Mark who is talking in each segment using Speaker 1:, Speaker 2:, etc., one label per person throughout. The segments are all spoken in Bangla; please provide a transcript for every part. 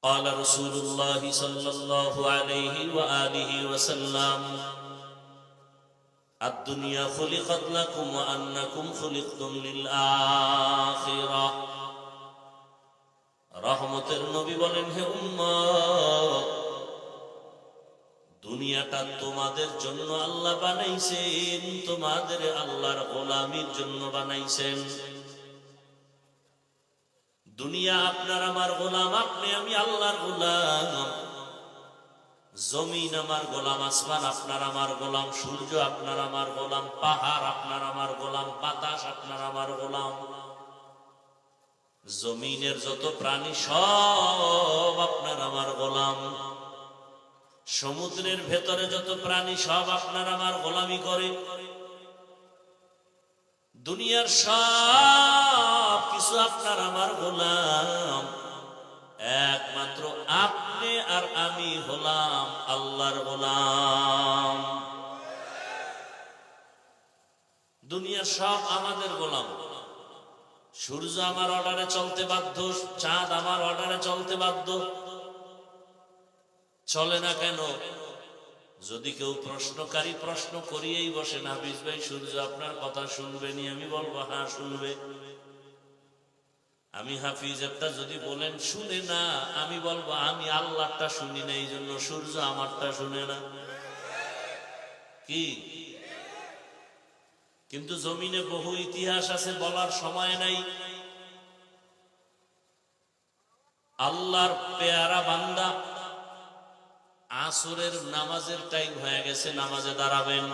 Speaker 1: قال رسول الله صلى الله عليه وآله وسلم الدنيا خلقت لكم وأنكم خلقتم للآخرة রহমতের নবী বলেন, হে উম্মত, দুনিয়াটা তোমাদের জন্য আল্লাহ বানাইছেন, তোমাদের আল্লাহর গোলামির জন্য বানাইছেন। দুনিয়া আপনার আমার গোলাম, আপনি আমি আল্লাহর গোলাম। জমিন আমার গোলাম, আসমান আপনার আমার গোলাম, সূর্য আপনার আমার গোলাম, পাহাড় আপনার আমার গোলাম, বাতাস আপনার আমার গোলাম। জমিনের যত প্রাণী সব আপনার আমার গোলাম। সমুদ্রের ভেতরে যত প্রাণী সব আপনার আমার গোলামি করে। দুনিয়ার সব কিছু আপনার আমার গোলাম, একমাত্র আপনি আর আমি হলাম আল্লাহর গোলাম। দুনিয়ার সব আমাদের গোলাম। সূর্য আমার অর্ডারে চলতে বাধ্য, চাঁদ আমার অর্ডারে চলতে বাধ্য। চলে না কেন? যদি কেউ প্রশ্নকারী প্রশ্ন করিয়েই বসে, হাফিজ ভাই সূর্য আপনার কথা শুনবে নি? আমি বলবো হ্যাঁ শুনবে। আমি হাফিজ একটা যদি বলেন শুনে না, আমি বলবো আমি আল্লাহটা শুনি না, এই জন্য সূর্য আমারটা শুনে না। কি? কিন্তু জমিনে বহু ইতিহাস আছে, বলার সময় নাই। আল্লাহর পেয়ারা বান্দা, আসরের নামাজের টাইম হয়ে গেছে, নামাজে দাঁড়াবেন।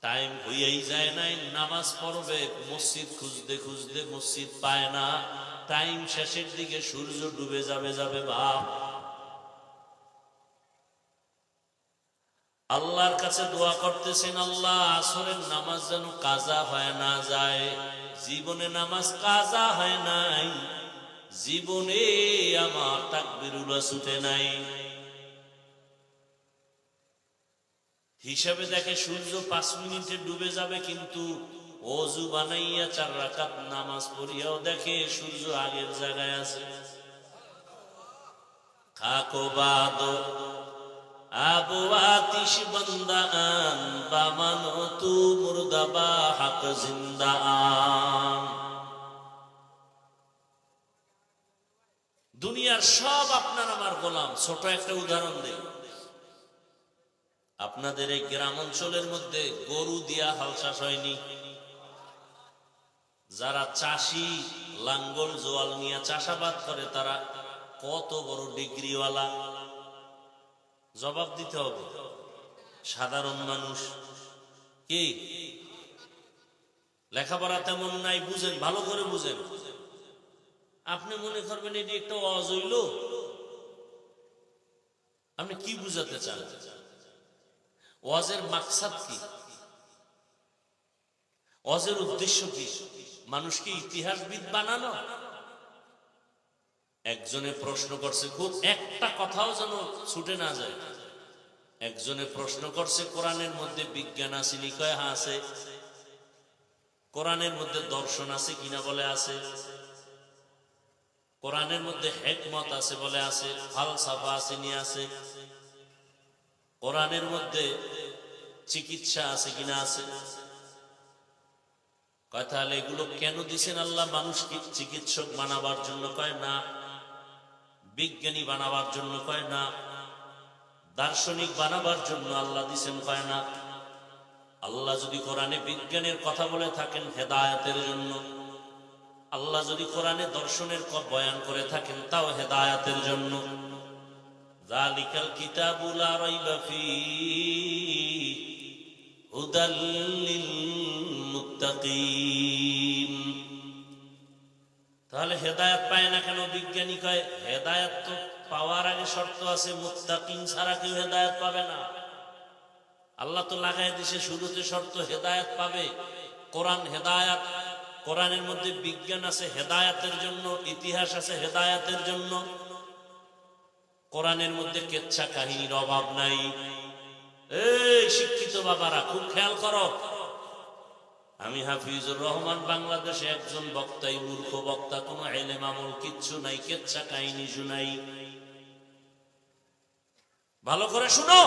Speaker 1: টাইম হইয়াই যায় নাই, নামাজ পড়বে, মসজিদ খুঁজতে খুঁজতে মসজিদ পায় না। টাইম শেষের দিকে সূর্য ডুবে যাবে ভাব। আল্লাহর কাছে দোয়া করতেছেন, আল্লাহ আসরের নামাজ যেন কাজা হয় না যায়। জীবনে নামাজ কাজা হয় নাই, জীবনে আমার তাকবীরুল্লাহ ছুটে নাই। হিসাবে দেখে সূর্য 5 মিনিটে ডুবে যাবে, কিন্তু ওযু বানাইয়া 4 রাকাত নামাজ পড়িয়াও দেখে সূর্য আগের জায়গায় আছে। খাকো বাদো আবু আতিশ বন্দান বামানো তু মুর্দাবা হক জিন্দান। দুনিয়ার সব আপনার আমার গোলাম। ছোট একটা উদাহরণ দেই। আপনাদের এই গ্রাম অঞ্চলের মধ্যে গরু দিয়া হাল চাষ হয়নি? যারা চাষি, লাঙ্গল জোয়াল নিয়ে চাষাবাদ করে, তারা কত বড় ডিগ্রিওয়ালা? জবাব দিতে হবে। সাধারণ মানুষ কি? লেখাপড়া তেমন নাই, বুঝেন, ভালো করে বুঝেন। আপনি মনে করবেন এটি একটা ওয়াজ হইল। আপনি কি বুঝাতে চান? ওয়াজের মাকসাদ কি? ওয়াজের উদ্দেশ্য কি? মানুষকে ইতিহাসবিদ বানানো? একজনে প্রশ্ন করছে, খুব একটা কথাও যেন ছুটে না যায়। একজনে প্রশ্ন করছে, কোরআনের মধ্যে বিজ্ঞান আছে নি? কয় হ্যাঁ আছে। কোরআনের মধ্যে দর্শন আছে কিনা? বলে আছে। কোরআনের মধ্যে হিকমত আছে? বলে আছে। ফালসাফা আছে নি? আছে। কোরআনের মধ্যে চিকিৎসা আছে কিনা? আছে। কয় তাহলে এগুলো কেন দিছেন আল্লাহ? মানুষকে চিকিৎসক বানাবার জন্য? কয় না। বিজ্ঞানী বানাবার জন্য? কয় না। দার্শনিক বানাবার জন্য আল্লাহ দিছেন? কয় না। আল্লাহ যদি কোরআনে বিজ্ঞানের কথা বলে থাকেন, হেদায়েতের জন্য। আল্লাহ যদি কোরআনে দর্শনের বয়ান করে থাকেন, তাও হেদায়েতের জন্য। যালিকাল কিতাবু লা রাইবা ফীহি হুদাল লিল মুত্তাকিন। তাহলে হেদায়েত পায় না কেন বিজ্ঞানী? কয় হেদায়েত তো পাওয়ার আগে শর্ত আছে, মুত্তাকিন ছাড়া কেউ হেদায়েত পাবে না। আল্লাহ তো লাগাই দিছে শুরুতে শর্ত, হেদায়েত পাবে। কোরআন হেদায়েত। কোরআনের মধ্যে বিজ্ঞান আছে হেদায়েতের জন্য, ইতিহাস আছে হেদায়েতের জন্য। কোরআনের মধ্যে কেচ্ছা কাহিনীর অভাব নাই। এই শিক্ষিত বাবারা খুব খেয়াল করো। আমি হাফিজুর রহমান বাংলাদেশে একজন বক্তাই মূর্খ বক্তা, কোনো ইলম আমল কিচ্ছু নাই, কেচ্ছা কাহিনী শুনাই। ভালো করে শুনো।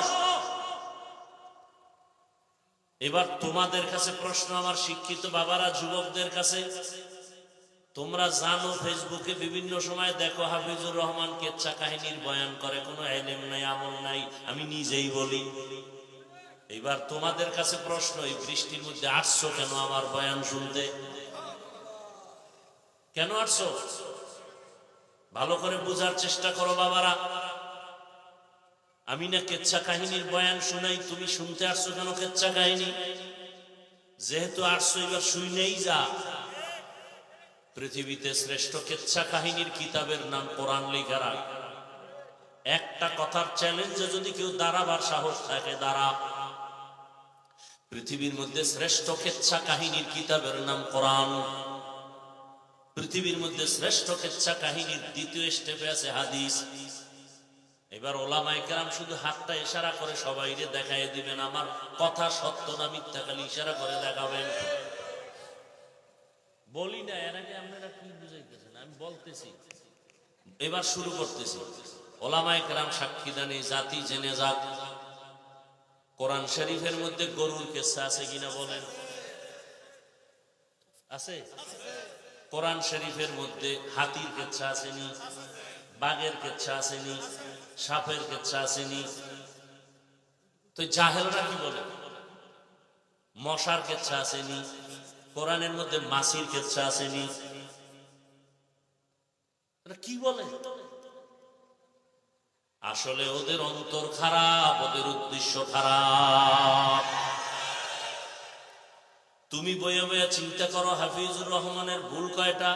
Speaker 1: এবার তোমাদের কাছে প্রশ্ন, আমার শিক্ষিত বাবারা, যুবকদের কাছে, তোমরা জানো ফেসবুকে বিভিন্ন সময় দেখো হাফিজুর রহমান কেচ্ছা কাহিনীর বয়ান করে, কোনো ইলম নাই, আমল নাই, আমি নিজেই বলি। এবার তোমাদের কাছে প্রশ্ন, এই বৃষ্টির মধ্যে আসছো কেন আমার বয়ান শুনতে? কেন আসছো? ভালো করে বোঝার চেষ্টা করো বাবারা। আমি না কেচ্ছা কাহিনীর বয়ান শুনাই, তুমি শুনতে আসছো কেন কেচ্ছা কাহিনী? যেহেতু আসছো এবার শুনেই যা। পৃথিবীতে শ্রেষ্ঠ কেচ্ছা কাহিনীর কিতাবের নাম কোরআন লেখারা। একটা কথার চ্যালেঞ্জে যদি কেউ দাঁড়াবার সাহস থাকে, দাঁড়া। পৃথিবীর মধ্যে শ্রেষ্ঠ কেচ্ছা কাহিনীর কিতাবের নাম কোরআন। পৃথিবীর মধ্যে শ্রেষ্ঠ কেচ্ছা কাহিনীর দ্বিতীয় স্টেপে আছে হাদিস। এবার ওলামায়ে কেরাম শুধু হাতটা ইশারা করে সবাইকে দেখায় দিবেন আমার কথা সত্য না মিথ্যা, খালি ইশারা করে দেখাবেন। বলি না, এর আগে আপনারা কি বুঝাইতেছেন আমি বলতেছি। এবার শুরু করতেছি। ওলামায়ে কেরাম সাক্ষী দেন, জাতি জেনে যাক, কোরআন শরীফের মধ্যে গরুর কিসসা আছে কিনা বলেন? আছে? কোরআন শরীফের মধ্যে হাতির কিসসা আসেনি? বাঘের কিসসা আসেনি? সাপের কিসসা আসেনি? তো জাহেলরা কি বলে? মশার কিসসা আসেনি? কোরআনের মধ্যে মাছির কিসসা আসেনি? কি বলে? আসলে ওদের অন্তর খারাপ, ওদের উদ্দেশ্য খারাপ। তুমি বয়ে বয়ে চিন্তা করো হাফিজুর রহমানের ভুল কয়টা?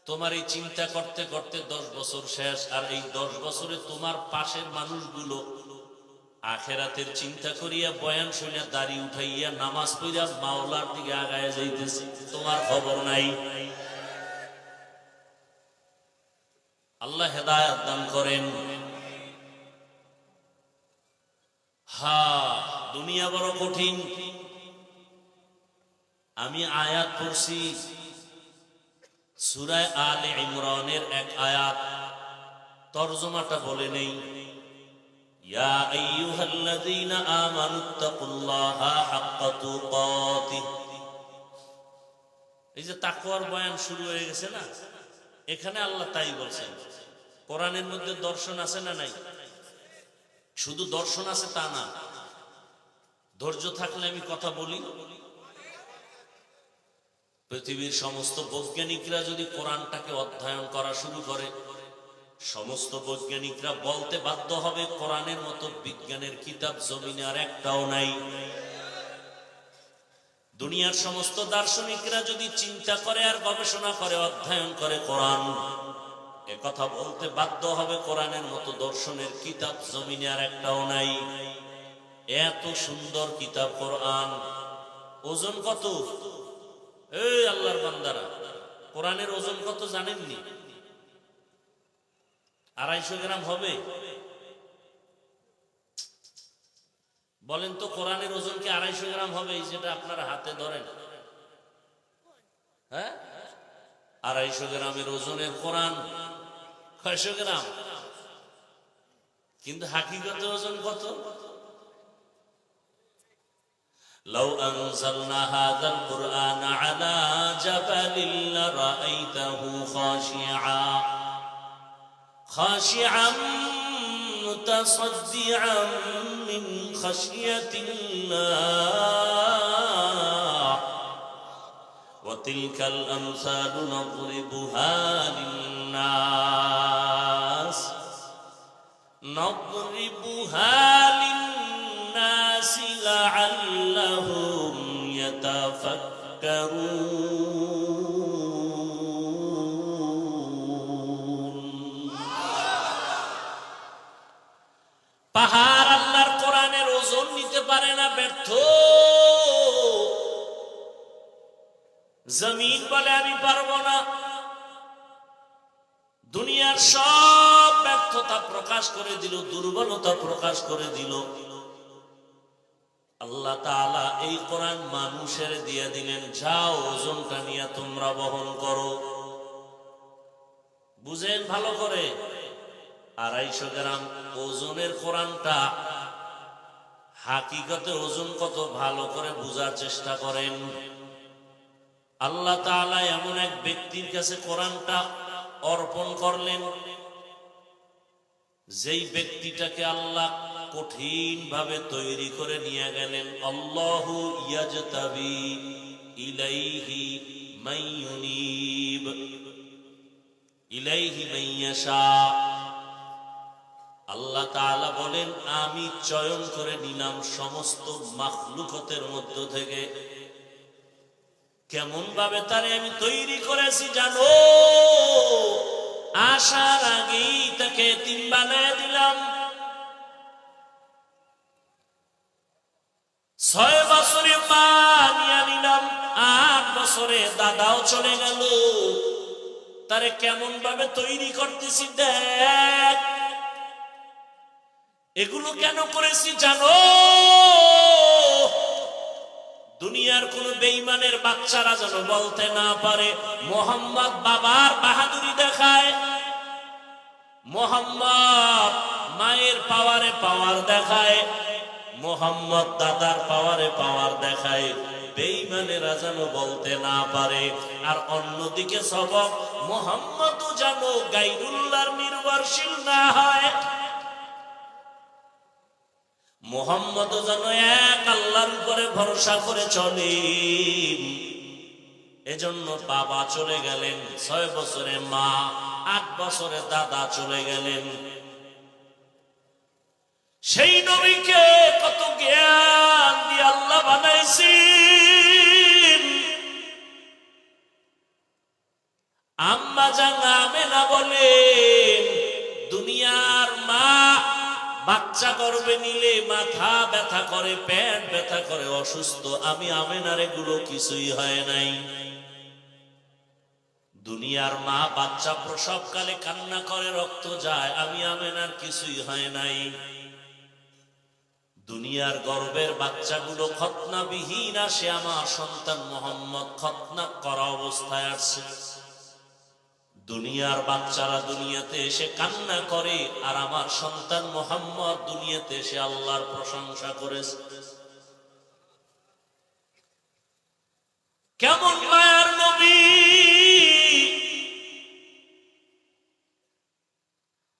Speaker 1: তোমার এই চিন্তা করতে করতে 10 বছর শেষ, আর এই 10 বছরে তোমার পাশের মানুষগুলো আখেরাতের চিন্তা করিয়া বয়ান শুনে দাড়ি উঠাইয়া নামাজ পড়িয়া মাওলার দিকে আগায় যাইতেছে, তোমার খবর নাই। আল্লাহ হেদায়েত দান করেন। দুনিয়া বড় কঠিন। আমি আয়াত পড়ছি সূরা আলে ইমরানের এক আয়াত, তরজমাটা বলে নেই। ইয়া আইয়ুহাল্লাযীনা আমানুত্তাকুল্লাহা হাক্কা তুকাতিহ। এই যে তাকওয়ার বয়ান শুরু হয়ে গেছে না, এখানে আল্লাহ তাই বলছেন। কোরআনের মধ্যে দর্শন আছে না নাই? শুধু দর্শন আছে তা না, ধৈর্য থাকলে আমি কথা বলি। পৃথিবীর সমস্ত বৈজ্ঞানিকরা যদি কোরআনটাকে অধ্যয়ন করা শুরু করে, সমস্ত বৈজ্ঞানিকরা বলতে বাধ্য হবে কোরআনের মতো বিজ্ঞানের কিতাব জমিনে আর একটাও নাই। দুনিয়ার সমস্ত দার্শনিকরা যদি চিন্তা করে আর গবেষণা করে, অধ্যয়ন করে কোরআন, কথা বলতে বাধ্য হবে কোরআনের মতো দর্শনের কিতাব জমিনে আর একটাও নাই। এত সুন্দর কিতাব কোরআন। ওজন কত? এই আল্লাহর বান্দারা, কোরআনের ওজন কত জানেননি? 250 গ্রাম হবে? বলেন তো, কোরআনের ওজন কি 250 গ্রাম হবে? এই যেটা আপনারা হাতে ধরেন, হ্যাঁ, 250 গ্রামের ওজনের কোরআন 600 গ্রাম, কিন্তু হাকিকতে ওজন কত? লাউ আনজালনা হাযাল কুরআন আলা জাবালিন লারাআইতাহু খাশিআন মুতাসাদ্দিআন মিন খাশিয়াতিল্লাহ ওয়া তিলকাল আমসালু নাদরিবুহা লিন-নাস লাআল্লাহুম ইয়াতাফাক্কারুন। পাহাড় আল্লাহর কোরআনের ওজন নিতে পারে না, ব্যর্থ। জমিন বলে আমি পারবো না। দুনিয়ার সব ব্যর্থতা প্রকাশ করে দিল, দুর্বলতা প্রকাশ করে দিল। আল্লাহ তাআলা এই কোরআন মানুষের দিয়ে দিলেন, যাও ওজনটা নিয়ে তোমরা বহন করো। বুঝেন ভালো করে, 250 গ্রাম ওজনের কোরআনটা হাকিকতে ওজন কত ভালো করে বুঝার চেষ্টা করেন। আল্লাহ তাআলা এমন এক ব্যক্তির কাছে কোরআনটা অর্পণ করলেন, যেই ব্যক্তিটাকে আল্লাহ কঠিন ভাবে তৈরি করে নিয়ে গেলেন। আল্লাহু ইয়াজতাবি ইলাইহি মান ইউনিব ইলাইহি মান ইয়াশা। আল্লাহ তাআলা বলেন, আমি চয়ন করে নিলাম সমস্ত মাখলুকাতের মধ্য থেকে। কেমন ভাবে তারে আমি তৈরি করেছি জানো? আসার আগেই তাকে এতিম বানায় দিলাম। 6 বছরে মা নিয়ে নিলাম, 8 বছরে দাদাও চলে গেল। তারে কেমন ভাবে তৈরি করতেছি দেখ। এগুলো কেন করেছি জানো? দুনিয়ার কোন বেঈমানের বাচ্চারা যেন বলতে না পারে মোহাম্মদ বাবার বাহাদুরি দেখায়, মোহাম্মদ মায়ের পাওয়ারে পাওয়ার দেখায়, মোহাম্মদ দাদার পাওয়ারে পাওয়ার দেখায়। বেঈমানেরা যেন বলতে না পারে। আর অন্যদিকে সবক মোহাম্মদও যেন গায়রুল্লাহর নির্ভরশীল না হয়। মোহাম্মদ যেন এক আল্লাহর উপরে ভরসা করে চলে। এজন্য বাবা চলে গেলেন, 6 বছরে মা, 8 বছরে দাদা চলে গেলেন। সেই নবীকে কত জ্ঞান দিয়ে আল্লাহ বানাইছেন। আম্মা জান আমেনা বলেন, দুনিয়ার মা বাচ্চা গর্ভে নিলে মাথা ব্যথা করে, পেট ব্যথা করে, অসুস্থ। আমি আমেনার এগুলো কিছুই হয় নাই। দুনিয়ার মা বাচ্চা প্রসবকালে কান্না করে, রক্ত যায়। আমি আমেনার কিছুই হয় নাই। দুনিয়ার গর্ভের বাচ্চাগুলো খতনাবিহীন আসে, আমার সন্তান মোহাম্মদ খতনা করা অবস্থায় আসছে। দুনিয়ার বাচ্চারা দুনিয়াতে এসে কান্না করে, আর আমার সন্তান মোহাম্মদ দুনিয়াতে এসে আল্লাহর প্রশংসা করেছে। কেমন মায়ার নবী!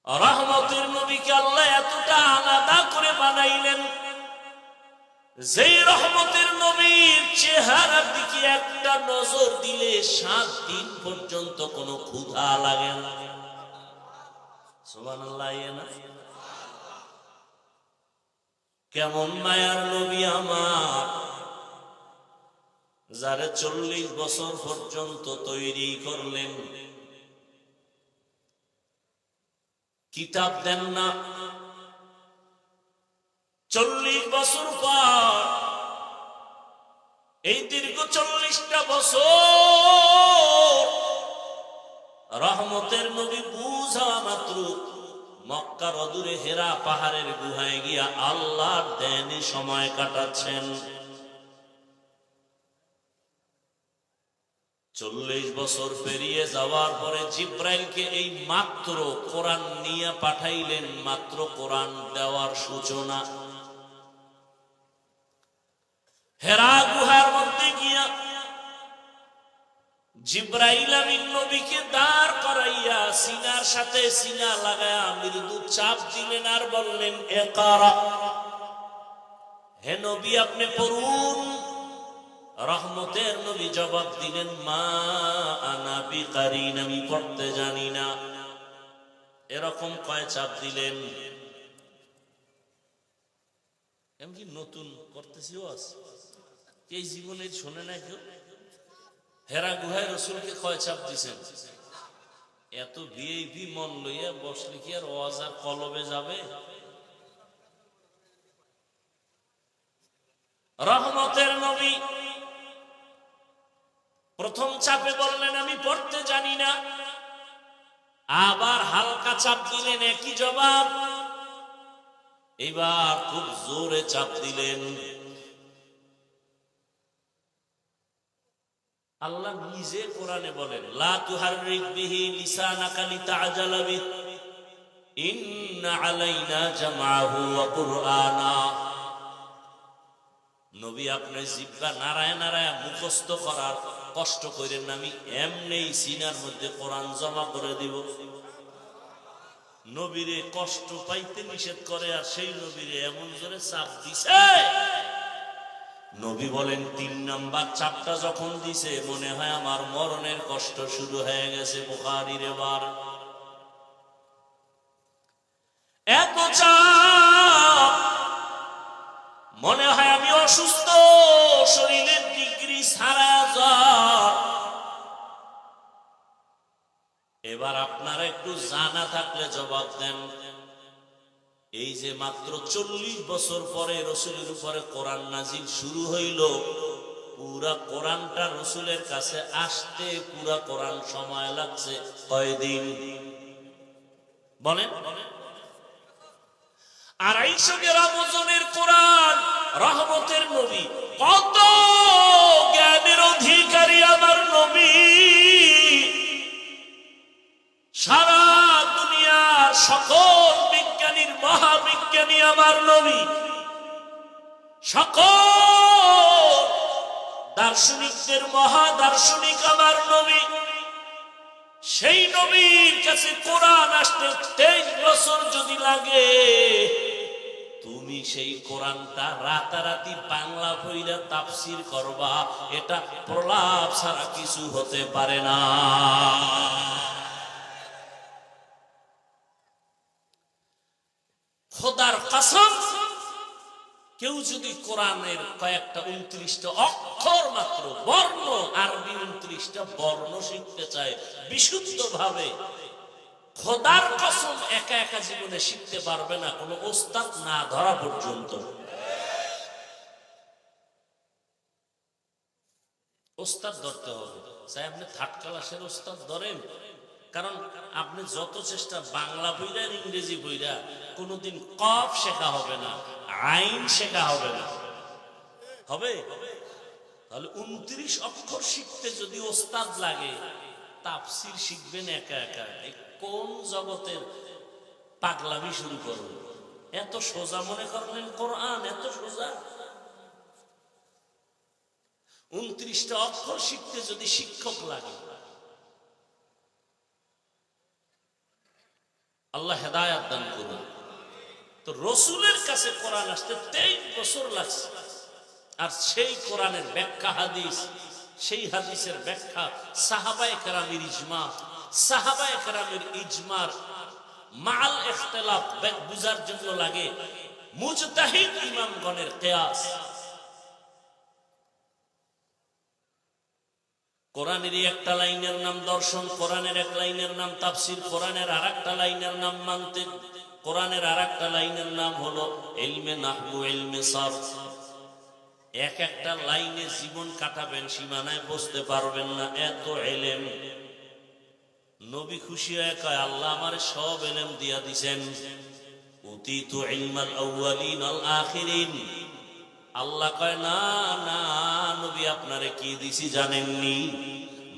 Speaker 1: রহমতের নবীকে আল্লাহ এতটা আলাদা করে বানাইলেন, যেই রহমতের নবীর চেহারার দিকে একটা নজর দিলে 7 দিন পর্যন্ত কোনো ক্ষুধা লাগে না। সুবহানাল্লাহ। কেমন মায়ার নবী আমার, যারে 40 বছর পর্যন্ত তৈরি করলেন, কিতাব দেন না। 40 বছর পর, এই দীর্ঘ 40টা বছর রহমতের নবী বুঝা মাত্র মক্কার অদূরে হেরা পাহাড়ের গুহায় গিয়া আল্লাহর ধ্যানে সময় কাটাচ্ছেন। 40 বছর পেরিয়ে যাওয়ার পরে জিব্রাইলকে এই মাত্র কোরআন নিয়ে পাঠাইলেন, মাত্র কোরআন দেওয়ার সূচনা। হেরা গুহার মধ্যে গিয়া জিব্রাইল আমিন নবীকে দাঁড় করাইয়া সিনার সাথে সিনা লাগায়া মৃদু চাপ দিলেন, আর বললেন, ইকরা, হে নবী আপনি পড়ুন। রহমতের নবী জবাব দিলেন, মা আনা বিকারিন, আমি পড়তে জানি না। এরকম কয় চাপ দিলেন। এমনি নতুন করতেছি, এই জীবনে শোনে না কেউ? হেরা গুহায় রসুলকে কয় চাপ দিছেন? এত ভিআইপি মন লইয়া বসলে কি আর ওয়াজ আর কলবে যাবে? রহমতের নবী প্রথম চাপে বললেন, আমি পড়তে জানি না। আবার হালকা চাপ দিলেন, একই জবাব। এবার খুব জোরে চাপ দিলেন, আল্লাহ নিজে কোরআনে বলেন, লা তুহাররিক বিহি লিসানাকা লিতাআজালা বিহি ইন্না আলাইনা জামআহু ওয়া কুরআনা। নবী, আপনি জিহ্বা নারায় নারায় মুখস্থ করার কষ্ট করেন না, আমি এমনি সিনার মধ্যে কোরআন জমা করে দিব। নবীরে কষ্ট পাইতে নিষেধ করে, আর সেই নবীরে এমন জোরে চাপ দিছে। নবী বলেন ৩ নাম্বার চাপটা যখন দিছে, মনে হয় আমার মরণের কষ্ট শুরু হয়ে গেছে। বুখারীর এবার এত চাপ, মনে হয় আমি অসুস্থ, শরীরের ডিগ্রি সারা যায়। এবার আপনারা একটু জানা থাকলে জবাব দেন, এই যে মাত্র ৪০ বছর পরে রসুলের উপরে কোরআন নাজিল শুরু হইল, পুরা কোরআনটা রসুলের কাছে আসতে পুরা কোরআন সময় লাগছে কয়দিন বলেন? ২৫০ গ্রাম ওজনের কোরআন, রহমতের নবী, কত জ্ঞানের অধিকারী আমার নবী। সারা দুনিয়ার সকল বিজ্ঞানীর মহাবিজ্ঞানী আমার নবী, সকল দার্শনিকদের মহাদার্শনিক আমার নবী। সেই নবীর কাছে কোরআন আসতে ২৩ বছর যদি লাগে, তুমি সেই কোরআনটা রাতারাতি বাংলা বইরা তাফসীর করবা, এটা প্রলাপ ছাড়া কিছু হতে পারে না। খোদার কসম, কেউ যদি কোরআনের কয়েকটা 29টা অক্ষর মাত্র বর্ণ, আরবি 29টা বর্ণ শিখতে চায় বিশুদ্ধ ভাবে, খোদার কসম একা একা জীবনে শিখতে পারবে না, কোনো ওস্তাদ না ধরা পর্যন্ত। ওস্তাদ ধরতে হবে, চাই আপনি থার্ড ক্লাসের ওস্তাদ ধরেন, কারণ আপনি যত চেষ্টা বাংলা বইরা ইংরেজি বইরা, কোনোদিন কফ শেখা হবে না, আইন শেখা হবে না। হবে? তাহলে 29 অক্ষর শিখতে যদি ওস্তাদ লাগে, তাফসীর শিখবেন একা একা। কোন জগতের পাগলামি শুরু করবেন? এত সোজা মনে করলেন কোরআন? এত সোজা? 29টা অক্ষর শিখতে যদি শিক্ষক লাগে, আল্লাহ হেদায়াত দান করুন। তো রসুলের কাছে কোরআন আসতে 23 বছর লাগছে, আর সেই কোরআনের ব্যাখ্যা হাদিস, সেই হাদিসের ব্যাখ্যা সাহাবায়ে কেরামের ইজমা, সাহাবায়ে কেরামের ইজমার মাল ইখতিলাফ বুঝার জন্য লাগে মুজতাহিদ ইমামগণের কিয়াস। কোরআনের একটা লাইনের নাম দর্শন, কোরআনের এক লাইনের নাম তাফসীর, কোরআনের আরেকটা লাইনের নাম মানতিক, কোরআনের আরেকটা লাইনের নাম হলো ইলমে নাহবু, ইলমে সারফ। এক একটা লাইনে জীবন কাটাবেন, সীমানায় বসতে পারবেন না, এত ইলম। নবী খুশি হয়ে কয়, আল্লাহ আমারে সব ইলম দিয়া দিবেন। উতিতু ইলমাল আউয়ালিন আল আখিরিন। আল্লাহ কয়, না না নবী, আপনারে কি দিছি জানেননি?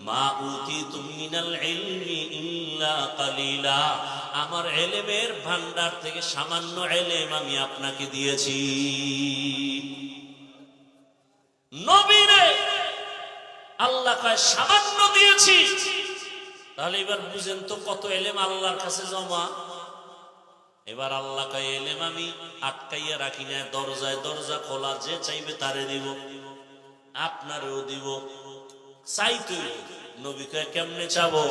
Speaker 1: মা উতিতুম মিনাল ইলমি ইল্লা কালিলা। আমার ইলমের ভান্ডার থেকে সামান্য ইলম আমি আপনাকে দিয়েছি। নবীরে আল্লাহ কয় সামান্য দিয়েছি। তাহলে এবার বুঝেন তো কত ইলম আল্লাহর কাছে জমা। এবার আল্লাহ কয়, ইলম আমি আটকাইয়া রাখি না, দরজায় দরজা খোলা, যে চাইবে তারে দিব, আপনারেও দিব। চাইতে নবী কয়, কেমনে চাবো?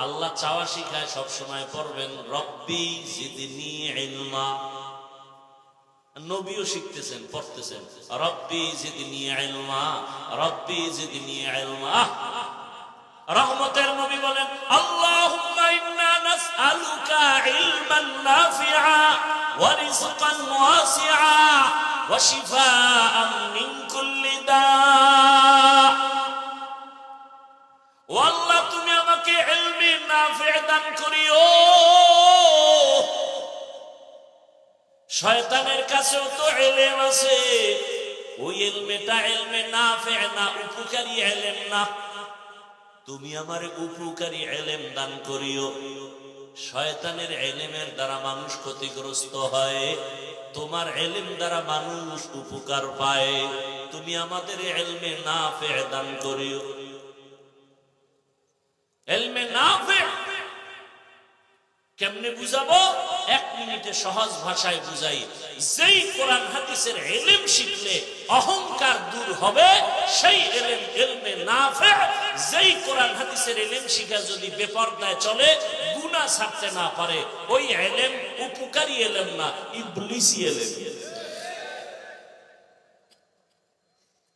Speaker 1: আল্লাহ চাওয়া শিখায়, সব সময় পড়বেন রব্বি জিদনি ইলমা। নবীও শিখতেছেন, পড়তেছেন রব্বি জিদনি ইলমা, রব্বি জিদনি ইলমা। রহমতের নবী বলেন, আল্লাহুম্মা ইন্না নাসআলুকা ইলমান নাফিআ ওয়া রিজকান ওয়াসিআ ওয়া শিফাআন মিন কুল্লি দা। ও আল্লাহ, তুমি আমাকে ইলমে নাফি' দান করিও। শয়তানের কাছেও তো ইলম আছে, ওই ইলমেটা ইলমে নাফি' না, উপকারী ইলম না। তুমি আমারে উপকারী এলেম দান করিও। শয়তানের এলেমের দ্বারা মানুষ ক্ষতিগ্রস্ত হয়, তোমার এলেম দ্বারা মানুষ উপকার পায়। তুমি আমাদের এলমে নাফে দান করিও। এলমে নাফে কেমনে বুঝাবো? 1 মিনিটে সহজ ভাষায় বুঝাই। যেই কোরআন হাদিসের ইলম শিখলে অহংকার দূর হবে, সেই ইলম ইলমে নাফে। যেই কোরআন হাদিসের ইলম শিখা যদি বেপরদায় চলে, গুনাহ ছাড়তে না পারে, ওই ইলম উপকারী ইলম না, ইবলিসি ইলম।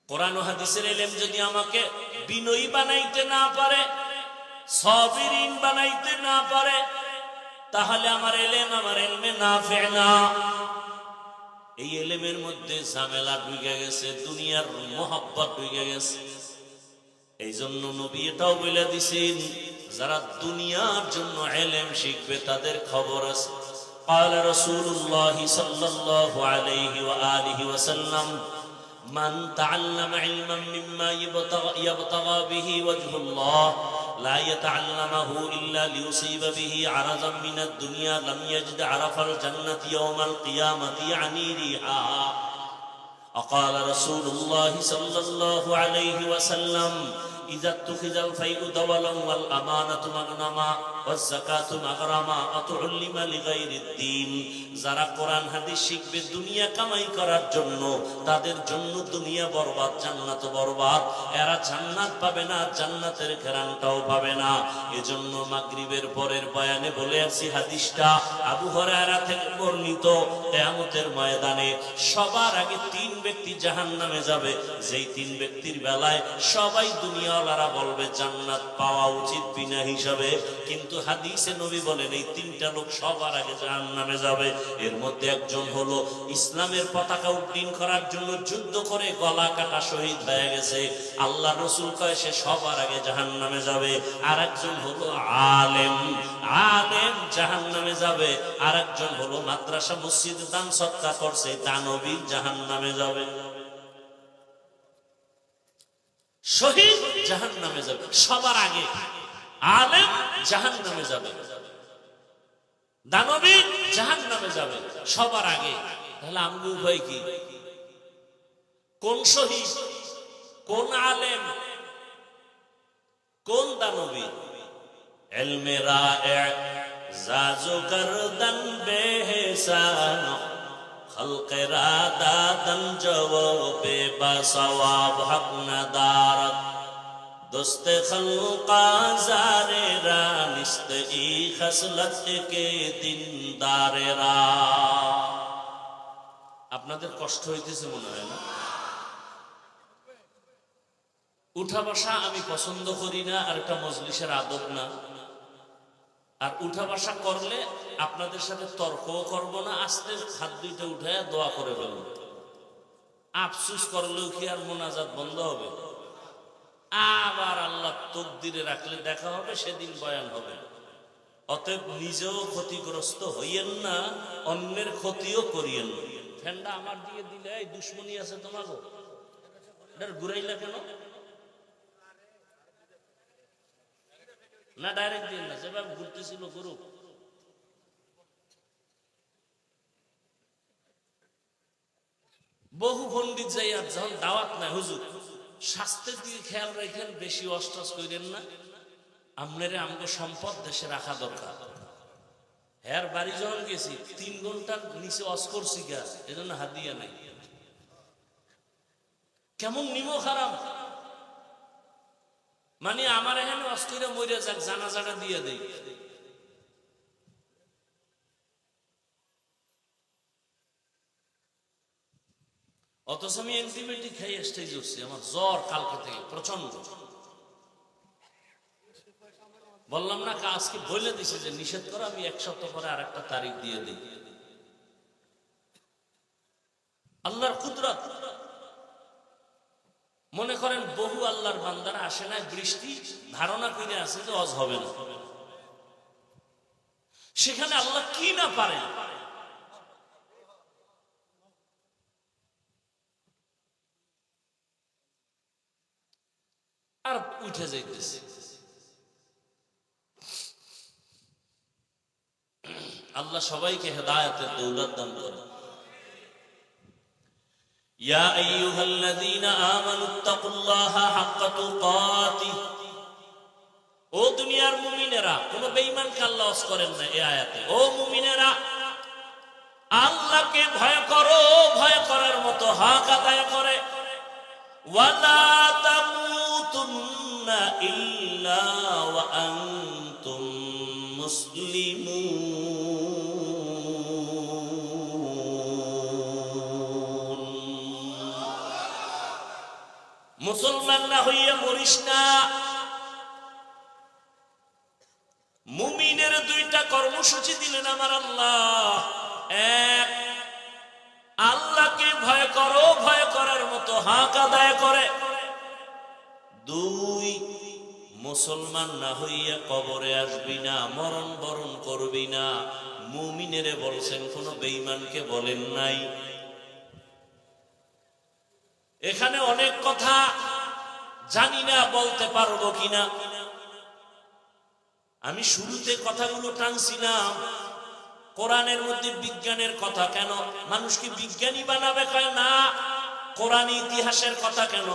Speaker 1: কোরআন ও হাদিসের ইলম যদি আমাকে বিনয়ী বানাইতে না পারে, সাবিরিন বানাইতে না পারে, তাহলে আমার এলেম আমার এলমে নাফে না। এই এলেমের মধ্যে ঝামেলা ঢুকে গেছে, দুনিয়ার মোহাব্বত ঢুকে গেছে। এই জন্য নবী এটাও বলে দিছেন, যারা দুনিয়ার জন্য এলেম শিখবে তাদের খবর আছে। قال رسول الله صلى الله عليه وآله وسلم من تعلم علما مما يبتغى به وجه الله لا يتعلمه إلا ليصيب به عرضا من الدنيا لم يجد عرف الجنة يوم القيامة يعني ريحها. وقال رسول الله صلى الله عليه وسلم إذا اتخذ الفيء دولا والأمانة مغنما والزكاة مغرما أتعلم لغير الدين. যারা কোরআন হাদিস শিখবে দুনিয়া কামাই করার জন্য, তাদের জন্য দুনিয়া বরবাদ, জান্নাত বরবাদ। এরা জান্নাত পাবে না, জান্নাতের ঘেরানটাও পাবে না। এজন্য মাগরিবের পরের বয়ানে বলে আসি, হাদিসটা আবু হুরায়রা থেকে বর্ণিত, কিয়ামতের ময়দানে সবার আগে 3 ব্যক্তি জাহান্নামে যাবে। যেই 3 ব্যক্তির বেলায় সবাই দুনিয়াওয়ালারা বলবে জান্নাত পাওয়া উচিত বিনা হিসাবে, কিন্তু হাদিসে নবী বলেন এই 3টা লোক সবার আগে জাহান্নামে যাবে। এর মধ্যে একজন হলো ইসলামের পতাকা উড্ডীন করার জন্য যুদ্ধ করে গলা কাটা শহীদ হয়ে গেছে, আল্লাহ রাসূল কয় সে সবার আগে জাহান্নামে যাবে। আর একজন হলো আলেম, আলেম জাহান্নামে যাবে। আর একজন হলো মাদ্রাসা মসজিদ দান সদকা করছে, দানবী জাহান্নামে যাবে। শহীদ জাহান্নামে যাবে সবার আগে, আলেম জাহান্নামে যাবে, দানবী জাহান্নামে যাবে সবার আগে। তাহলে আমগো উপায় কি? কোন শহীদ, কোন আলেম, কোন দানবী? ইলমে রায়ে জাজু গরদন বেহসান খলকে রাদাদন জওবে বাসওয়াব হক নদারত दोस्त खल्का ज़ारेरा निस्त ई खसलत के दिनदारेरा। আপনাদের কষ্ট হইতেছে মনে হয় না? উঠা বসা আমি পছন্দ করি না, আর একটা মজলিসের আদব না। আর উঠা বসা করলে আপনাদের সাথে তর্কও করব না, আস্তে হাত দুইটা উঠায় দোয়া করে ফেলব। আফসোস করলেও কি আর মোনাজাত বন্ধ হবে? আবার আল্লাহ তকদিরে রাখলে দেখা হবে, সেদিন বয়ান হবে। অতএব নিজেও ক্ষতিগ্রস্ত হইয়েন না, অন্যের ক্ষতিও করিয়েন না। ফ্যানটা আমার দিয়ে দিলে এই দুশ্মনী আছে তোমাকে, এটার ঘুরাইলা কেন? না ডাইরেক্ট দিন না, যেভাবে ঘুরতেছিল করুক। বহু পণ্ডিত যাই আর যখন দাওয়াত নাই, হুজুর স্বাস্থ্যের দিকে খেয়াল রাখেন, বেশি অস্ট্রাস করেন না। আপনারে আমাকে সম্পদ দেশে রাখা দরকার। হ্যার বাড়ি যখন গেছি 3 ঘন্টার নিচে অস করছি গা, এজন্য হাদিয়া নাই। কেমন নিমো খারাপ, মানে আমার এখানে অস করে মরে যাক, জানাজাটা দিয়ে দেই। অথচ আমি অ্যান্টিবায়োটিক খাই স্টেজ উঠছি, আমার জ্বর কালকে থেকে প্রচন্ড। বললাম না আজকে বলে দিছে যে নিষেধ করো, আমি 1 সপ্তাহ পরে আর একটা তারিখ দিয়ে দিই। আল্লাহর কুদরত। মনে করেন বহু আল্লাহর বান্দারা আসে না, বৃষ্টি ধারণা করে আছে যে অজ হবে না, সেখানে আল্লাহ কি না পারেন। আর উঠে যাইতেছে, আল্লাহ সবাইকে হেদায়েতের দৌলত দান করে। ইয়া আইয়ুহাল্লাযীনা আমানুত্তাকুল্লাহা হাক্কা তুকাতিহ, ও দুনিয়ার মুমিনেরা, কোন বেঈমানকে আল্লাহ ওয়াজ করেন না এই আয়াতে। ও মুমিনেরা, আল্লাহকে ভয় করো, ভয় করার মতো হক আদায় করে। ওয়ালা তামুতুন্না ইল্লা ওয়া আনতুম মুসলিমুন, মুসলমান না হইয়া মরিস না। মুমিনের দুইটা কর্মসূচি দিলেন আমার আল্লাহ। এক, আল্লাহকে ভয় করো, ভয় করার মতো হক আদায় করে। দুই, মুসলমান না হইয়া কবরে আসবি না, মরণ বরণ করবি না। মুমিনেরে বলছেন, কোন বেঈমানকে বলেন নাই। এখানে অনেক কথা জানি না বলতে পারবো কিনা। আমি শুরুতে কথাগুলো টানছিলাম, কোরআনের মধ্যে বিজ্ঞানের কথা কেন? মানুষকে বিজ্ঞানী বানাবে কয় না। কোরআন ইতিহাসের কথা কেন?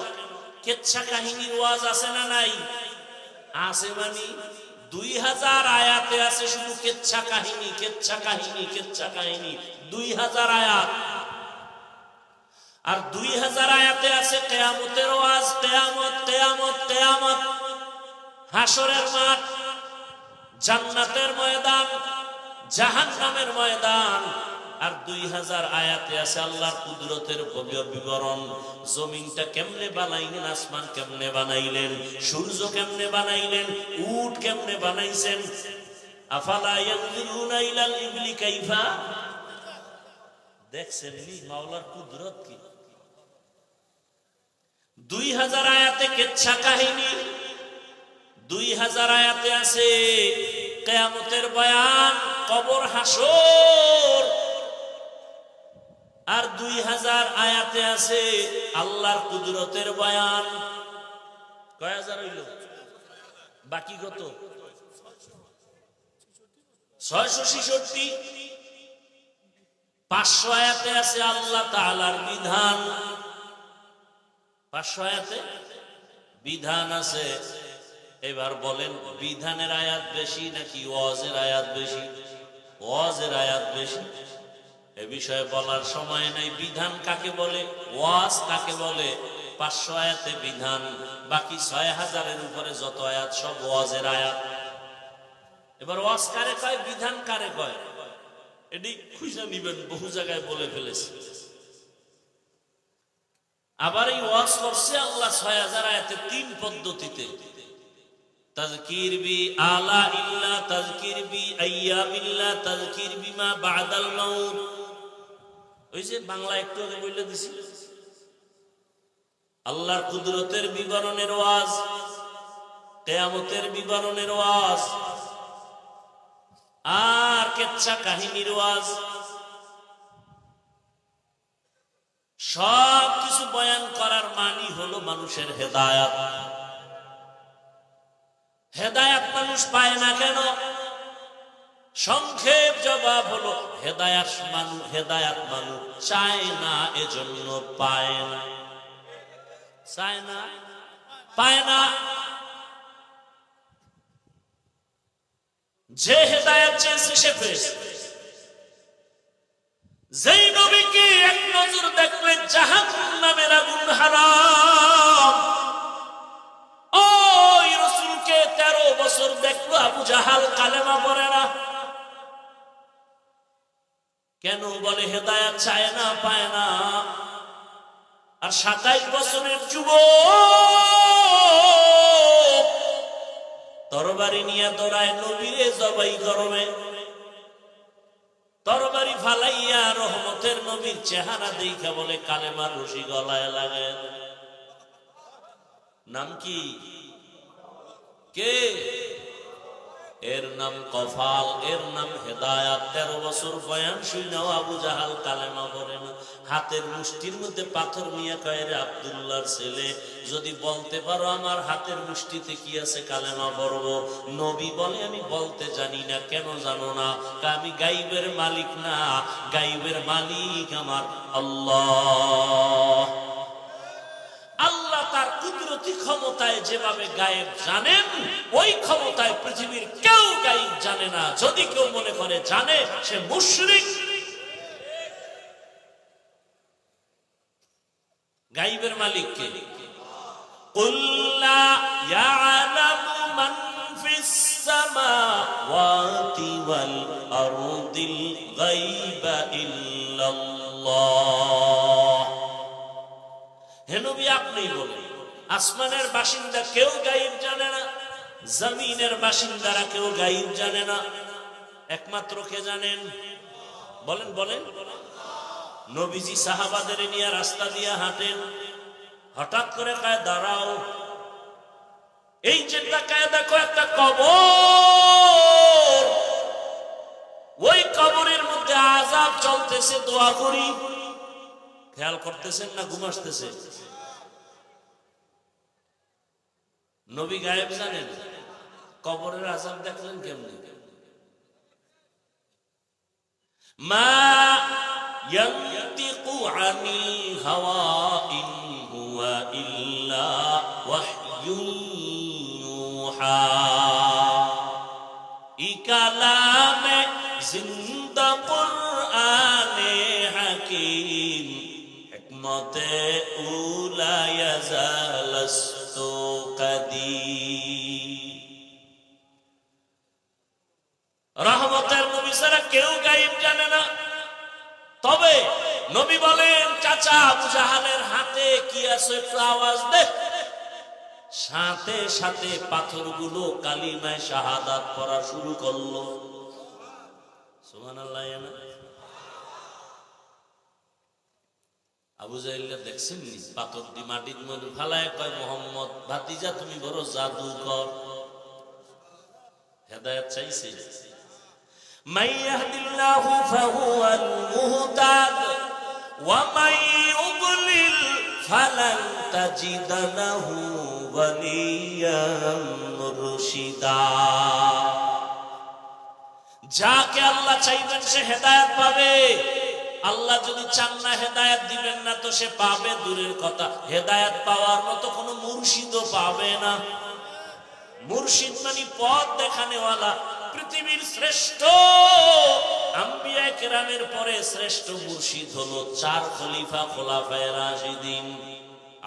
Speaker 1: কেচ্ছা কাহিনীর ওয়াজ আছে না নাই? আছে। মানে 2000 আয়াতে আছে শুধু কেচ্ছা কাহিনী, কেচ্ছা কাহিনী, কেচ্ছা কাহিনী। 2000 আয়াত। আর 2000 আয়াতে আছে কিয়ামতের ওয়াজ, কিয়ামত, কিয়ামত, কিয়ামত, হাসরের মাঠ, জান্নাতের ময়দান, জাহান্নামের ময়দান। আর 2000 আয়াতে আছে আল্লাহর কুদরতের বিবরণ। জমিনটা কেমনে বানাইলেন, আসমান কেমনে বানাইলেন, সূর্য কেমনে বানাইলেন, উট কেমনে বানাইছেন। আফালা ইয়ানজুরুনা ইলাল ইবলি কাইফা, দেখছেন নি মাওলার কুদরত কি? 2000 আয়াতে কেচ্ছা কাহিনী, 2000 আয়াতে আছে কিয়ামতের বয়ান, কবর, হাসর। আর 2000 আয়াতে আছে আল্লাহর কুদরতের বয়ান। কয় হাজার হইল? বাকি কত? 666। 500 আয়াতে আছে আল্লাহ তাআলার বিধান। 500 আয়াতে বিধান আছে। এবার বলেন, বিধানের আয়াত বেশি নাকি ওয়াজের আয়াত বেশি? ওয়াজের আয়াত বেশি। এ বিষয়ে বলার সময় নাই। বিধান কাকে বলে, ওয়াজ কাকে বলে? 500 আয়াতে বিধান, বাকি 6000-এর উপরে যত আয়াত সব ওয়াজের আয়াত। এবার ওয়াজ কারে কয়, বিধান কারে কয়, এটি খুঁজে নিবেন। বহু জায়গায় বলে ফেলেছে। আবার এই ওয়াজ করছে আল্লাহ 6000 আয়াতে 3 পদ্ধতিতে। তাযকির বি আলা ইল্লা, তাযকির বি আইয়ামিল্লাহ, তাযকির বিমা বাদাল মাউত। ওই যে বাংলা একটু আগে বলে দিছি, আল্লাহর কুদরতের বিবরণের ওয়াজ, কিয়ামতের বিবরণের ওয়াজ, আর কেচ্ছা কাহিনীর ওয়াজ। সব কিছু বয়ান করার মানি হলো মানুষের হেদায়াত। হেদায়াত মানুষ পায় না কেন? সংক্ষেপ জবাব হলো, হেদায়াত মানুষ চায় না, এজন্য পায় না। চায় না, পায় না। যে হেদায়াত চেয়েছে সে পেয়েছে। যেই নবীকে এক নজর দেখলে জাহান্নামের আগুন হারাম, ওই রাসূলকে 13 বছর দেখলো আবু জাহাল, কালেমা পড়ে না। কেন? বলে হেদায়াত চায় না, পায় না। আর 27 বছরের যুবক তরবারি নিয়ে দৌড়ায় নবীরে জবাই করবে। তরবারি ফালাইয়া রহমতের নবীর চেহারা দেখা বলে কালেমার রশি গলায় লাগে। নাম কি? কে? এর নাম কফাল, এর নাম হেদায়াত। 13 বছর বয়ান শুনেও আবু জাহাল কালেমা পড়ে না। হাতের মুষ্টির মধ্যে পাথর নিয়ে কয়, রে আব্দুল্লাহর ছেলে, যদি বলতে পারো আমার হাতের মুষ্টিতে কি আছে কালেমা পড়ব। নবী বলে, আমি বলতে জানি না। কেন জানো না? আমি গাইবের মালিক না, গাইবের মালিক আমার আল্লাহ। আল্লাহ তার কুদরতি ক্ষমতায় যেভাবে গায়েব জানেন, ওই ক্ষমতায় পৃথিবীর কেউ গায়েব জানে না। যদি কেউ মনে করে জানে, সে মুশরিক। গায়েবের মালিক কে? কুল লা ইয়ালামু মান ফিস সামাওয়াতি ওয়াল আরদিল গায়বা ইল্লাল্লাহ। হে নবী, আপনি বলেন, আসমানের বাসিন্দা কেউ গায়েব জানে না, জমিনের বাসিন্দারা কেউ গায়েব জানে না। একমাত্র কে জানেন? বলেন বলেন। নবীজি সাহাবাদের নিয়ে রাস্তা দিয়ে হাঁটেন, হঠাৎ করে কয়, দাঁড়াও, এই যে তাকায় দেখো একটা কবর, ওই কবরের মধ্যে আযাব চলতেছে, দোয়া করি। খেয়াল করতেছেন না ঘুম আসতেছে? নবী গায়েব জানেন, কবরের আযাব দেখলেন কেমনি? মা ইয়ানতিকু আনিল হাওয়া ইন হুয়া ইল্লা ওয়াহয়ুন ইউহা। ই কালামে জিন্দা কুরআনে হাকীম, হিকমতে উলা ইয়াজালাস্তু কাদীম। রহমতের নবী ছাড়া কেউ গায়েব জানে না। তবে নবী বলেন, চাচা আবু জাহালের হাতে কি আছে একটু আওয়াজ দে। সাথে সাথে পাথরগুলো কালিমায়ে শাহাদাত পড়া শুরু করলো। সুবহানাল্লাহ। আবু জাহেল দেখছেন নি, পাথর দি মাটির মধ্যে ফালায় কয়, মোহাম্মদ ভাতিজা তুমি বড় জাদুকর। হেদায়েত চাইছে। মান ইয়াহদিল্লাহু ফাহুয়াল মুহতাদ ওয়া মান ইউদ্লিল ফালান তাজিদ লাহু ওয়ালিয়াম মুরশিদা। যাকে আল্লাহ চাইবেন সে হেদায়েত পাবে। আল্লাহ যদি চান না হেদায়েত দিবেন না, তো সে পাবে দূরের কথা, হেদায়েত পাওয়ার মতো কোনো মুর্শিদও পাবে না। মুর্শিদ মানে পথ দেখানেওয়ালা। পৃথিবীর শ্রেষ্ঠ আম্বিয়া কেরামের পরে শ্রেষ্ঠ মুর্শিদ হলো 4 খলিফা, খোলাফায়ে রাশিদিন।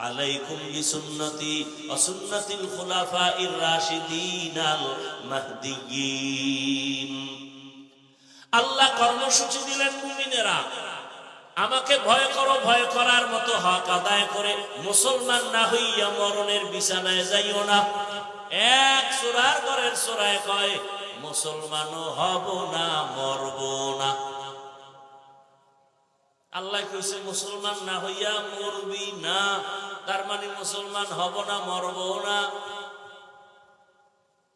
Speaker 1: আলাইকুম বিসুন্নতি ওয়া সুন্নাতিল খুলাফাইর রাশিদিন আল মাহদিয়্যিন। আল্লাহ কর্মসূচি দিলেন, মুমিনেরা আমাকে ভয় করো, ভয় করার মতো হক আদায় করে মুসলমান না হইয়া মরণের বিছানায় যাইও না। এক সূরার ঘরের সূরায় কয়, মুসলমানও হব না, মরব না। আল্লাহ কইছে মুসলমান না হইয়া মরবি না, তার মানে মুসলমান হব না, মরব না।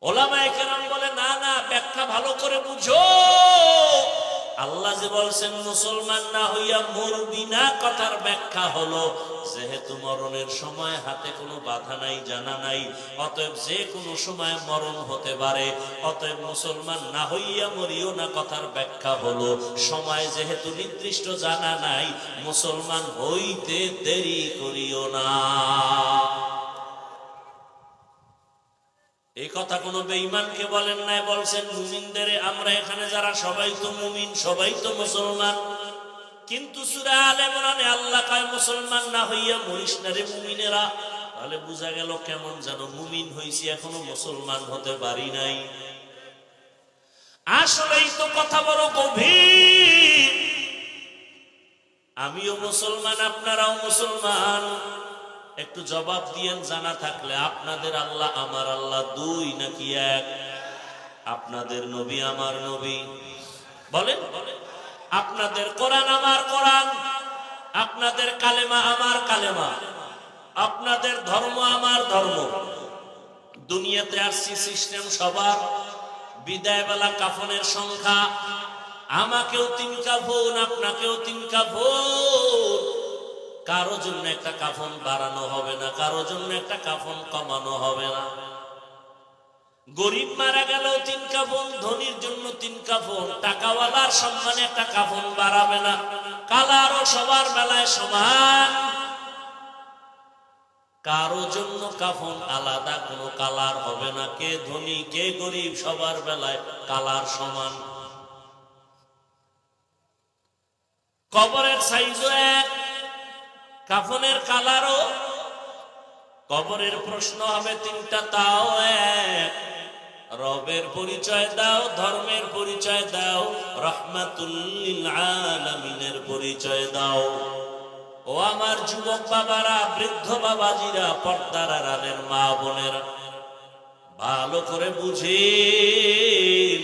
Speaker 1: ওলামায়ে কেরাম বলে, না না, ব্যাখ্যা ভালো করে বুঝো। আল্লাহ যে বলছেন মুসলমান না হইয়া মরবি না, কথার ব্যাখ্যা হলো যেহেতু মরণের সময় হাতে কোনো বাধা নাই, জানা নাই, অতএব যে কোনো সময় মরণ হতে পারে। অতএব মুসলমান না হইয়া মরিও না, কথার ব্যাখ্যা হলো সময় যেহেতু নির্দিষ্ট জানা নাই, মুসলমান হইতে দেরি করিও না। এই কথা কোনো বেঈমানকে বলেন নাই, বলছেন মুমিনদের। আমরা এখানে যারা সবাই তো মুমিন, সবাই তো মুসলমান। কিন্তু সূরা আলে ইমরানে আল্লাহ কয়, মুসলমান না হইয়া মরিস না রে মুমিনেরা। তাহলে বোঝা গেল কেমন যেন মুমিন হইছি, এখনো মুসলমান হতে পারি নাই। আসলেই তো কথা বড় গভীর। আমিও মুসলমান, আপনারাও মুসলমান। একটু জবাব দিয়েন জানা থাকলে, আপনাদের আল্লাহ আমার আল্লাহ 2 নাকি 1? আপনাদের নবী আমার নবী? বলেন। আপনাদের কোরআন আমার কোরআন, আপনাদের কালেমা আমার কালেমা, আপনাদের ধর্ম আমার ধর্ম। দুনিয়াতে আসছি সিস্টেম সবার, বিদায় বেলা কাফনের সংখ্যা, আমাকেও 3 কাফন, আপনাকেও 3 কাফন। কারো জন্য একটা কাফন বাড়ানো হবে না, কারো জন্য একটা কাফন কমানো হবে না। গরিব মারা গেলেও 3 কাফন, ধনীর জন্য 3 কাফন, টাকাওয়ালার সম্মানে একটা কাফন বাড়াবে না। কালারও সবার বেলায় সমান, কারো জন্য কাফন আলাদা কোনো কালার হবে না। কে ধনী কে গরিব সবার বেলায় কালার সমান। কবরের সাইজও এক, কাফনের কালারও। কবরের প্রশ্ন হবে 3টা, তাও এক। রবের পরিচয় দাও, ধর্মের পরিচয় দাও, রাহমাতুল লিল আলামিনের পরিচয় দাও। ও আমার যুবক বাবারা, বৃদ্ধ বাবাজিরা, পর্দার আড়ালের মা বোনেরা, ভালো করে বুঝেন,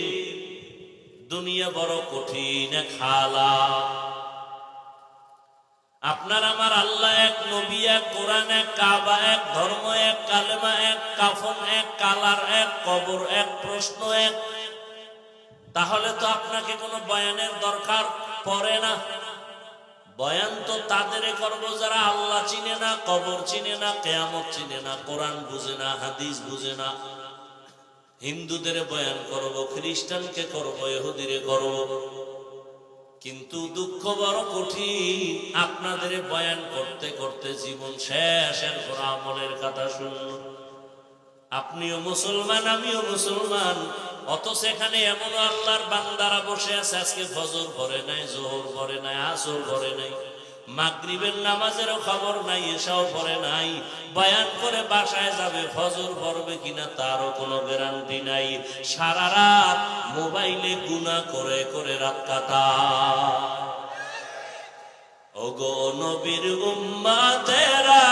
Speaker 1: দুনিয়া বড় কঠিন খালা। আপনার আমার আল্লাহ এক, নবী এক, কোরআন এক, কাবা এক, ধর্ম এক, কালেমা এক, কাফন এক, কালার এক, কবর এক, প্রশ্ন এক। তাহলে তো আপনাকে কোনো বয়ানের দরকার পড়ে না। বয়ান তো তাদের করব যারা আল্লাহ চিনে না, কবর চিনে না, কিয়ামত চিনে না, কোরআন বুঝে না, হাদিস বুঝে না। হিন্দুদের বয়ান করব, খ্রিস্টানকে করব, ইহুদিরে করব। কিন্তু দুঃখ বড় কঠিন, আপনাদের বয়ান করতে করতে জীবন শেষ, এরপর আমলের কথা শুনল। আপনিও মুসলমান, আমিও মুসলমান, অথচ এখানে এমন আল্লাহর বান্দারা বসে আছে, আজকে ফজর পড়ে নাই, জোহর পড়ে নাই, আসর পড়ে নাই, মাগরিবের নামাজেরও খবর নাই, এসাও পড়ে নাই। বয়ান করে বাসায় যাবে, ফজর পড়বে কিনা তারও কোনো গ্যারান্টি নাই। সারা রাত মোবাইলে গুনাহ করে করে রাত কাটায়। ওগো নবীর উম্মতেরা,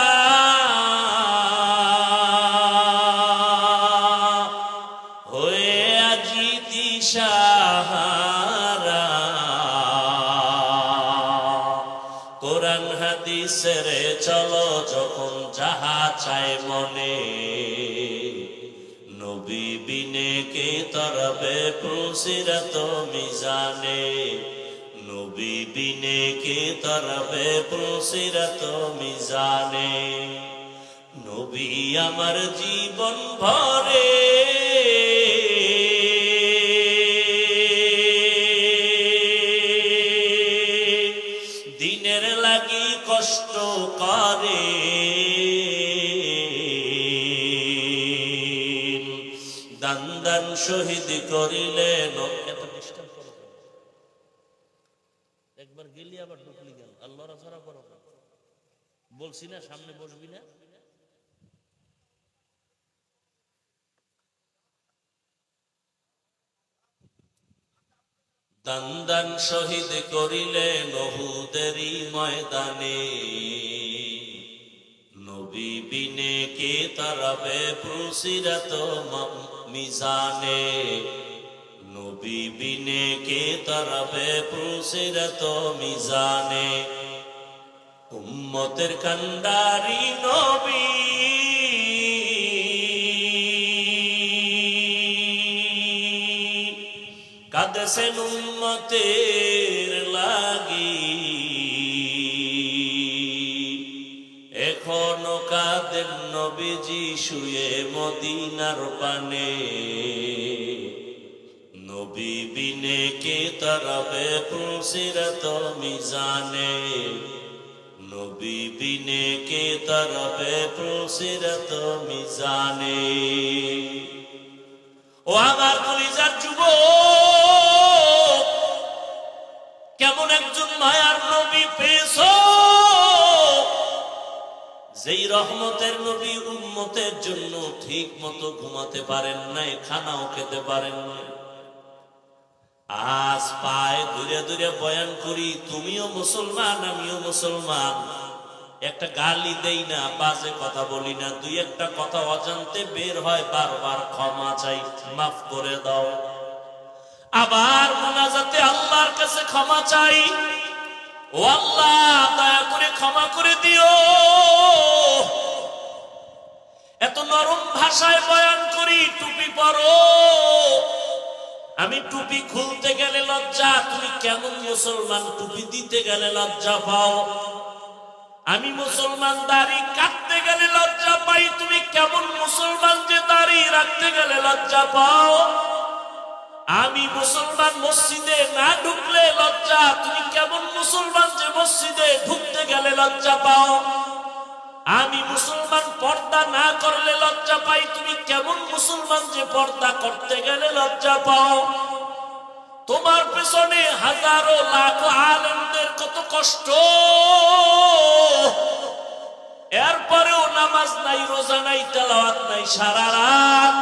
Speaker 1: হয়ে আজি দিশাহারা, কোরআন হাদিসের চলো যখন যাহা চায় মনে, নবী বিনে কে তরবে পুসিরত মিজানে, নবী বিনে কে তরবে পুসিরত মিজানে। নবী আমার জীবন ভরে দিনের লাগি কষ্ট করে, দান দান শহীদ করিলেন। একবার গেলি আবার ঢুকলি গেল, আল্লাহর ছাড়া করো। বলছি না সামনে বসবি না। দান দান শহীদ করিলেন উহুদেরই ময়দানে, নবী বিনে কে তারাবে পুসিরত মিজানে, নবী বিনে কে তারাবে পুসিরত মিজানে। উম্মতের কান্ডারি নবী, কাঁদেছেন উম্মতের লাগি, এখনো কাঁদেন নবীজি শুয়ে মদিনার পানে, নবী বিনে কে তারাবে পুসিরত মিজানে, নবী বিনে কে তারাবে পুসিরত মিজানে। ও আমার কলিজার যুবক, কেমন একজন মায়ার নবী পেয়েছো, যেই রহমতের নবী উম্মতের জন্য ঠিক মতো ঘুমাতে পারেন নাই, খানাও খেতে পারেন নাই। আজ পায়ে দূরে দূরে বয়ান করি, তুমিও মুসলমান আমিও মুসলমান, একটা গালি দেই না, বাজে কথা বলি না, দুই একটা কথা অজান্তে বের হয়, বারবার ক্ষমা চাই, মাফ করে দাও। আবার মুনাজাতে আল্লাহর কাছে ক্ষমা চাই, ও আল্লাহ দয়া করে ক্ষমা করে দিও। এত নরম ভাষায় বয়ান করি, টুপি পরো, আমি টুপি খুলতে গেলে লজ্জা, তুমি কেমন মুসলমান টুপি দিতে গেলে লজ্জা পাও? আমি মুসলমান দাড়ি কাটতে গেলে লজ্জা পাই, তুমি কেমন মুসলমান যে দাড়ি রাখতে গেলে লজ্জা পাও? আমি মুসলমান মসজিদে না ঢুকলে লজ্জা, তুমি কেমন মুসলমান যে মসজিদে ঢুকতে গেলে লজ্জা পাও? আমি মুসলমান পর্দা না করলে লজ্জা পাই, তুমি কেমন মুসলমান যে পর্দা করতে গেলে লজ্জা পাও? তোমার পেছনে হাজারো লাখো আলেমদের কত কষ্ট, এরপরেও নামাজ নাই, রোজা নাই, তেলাওয়াত নাই, সারা রাত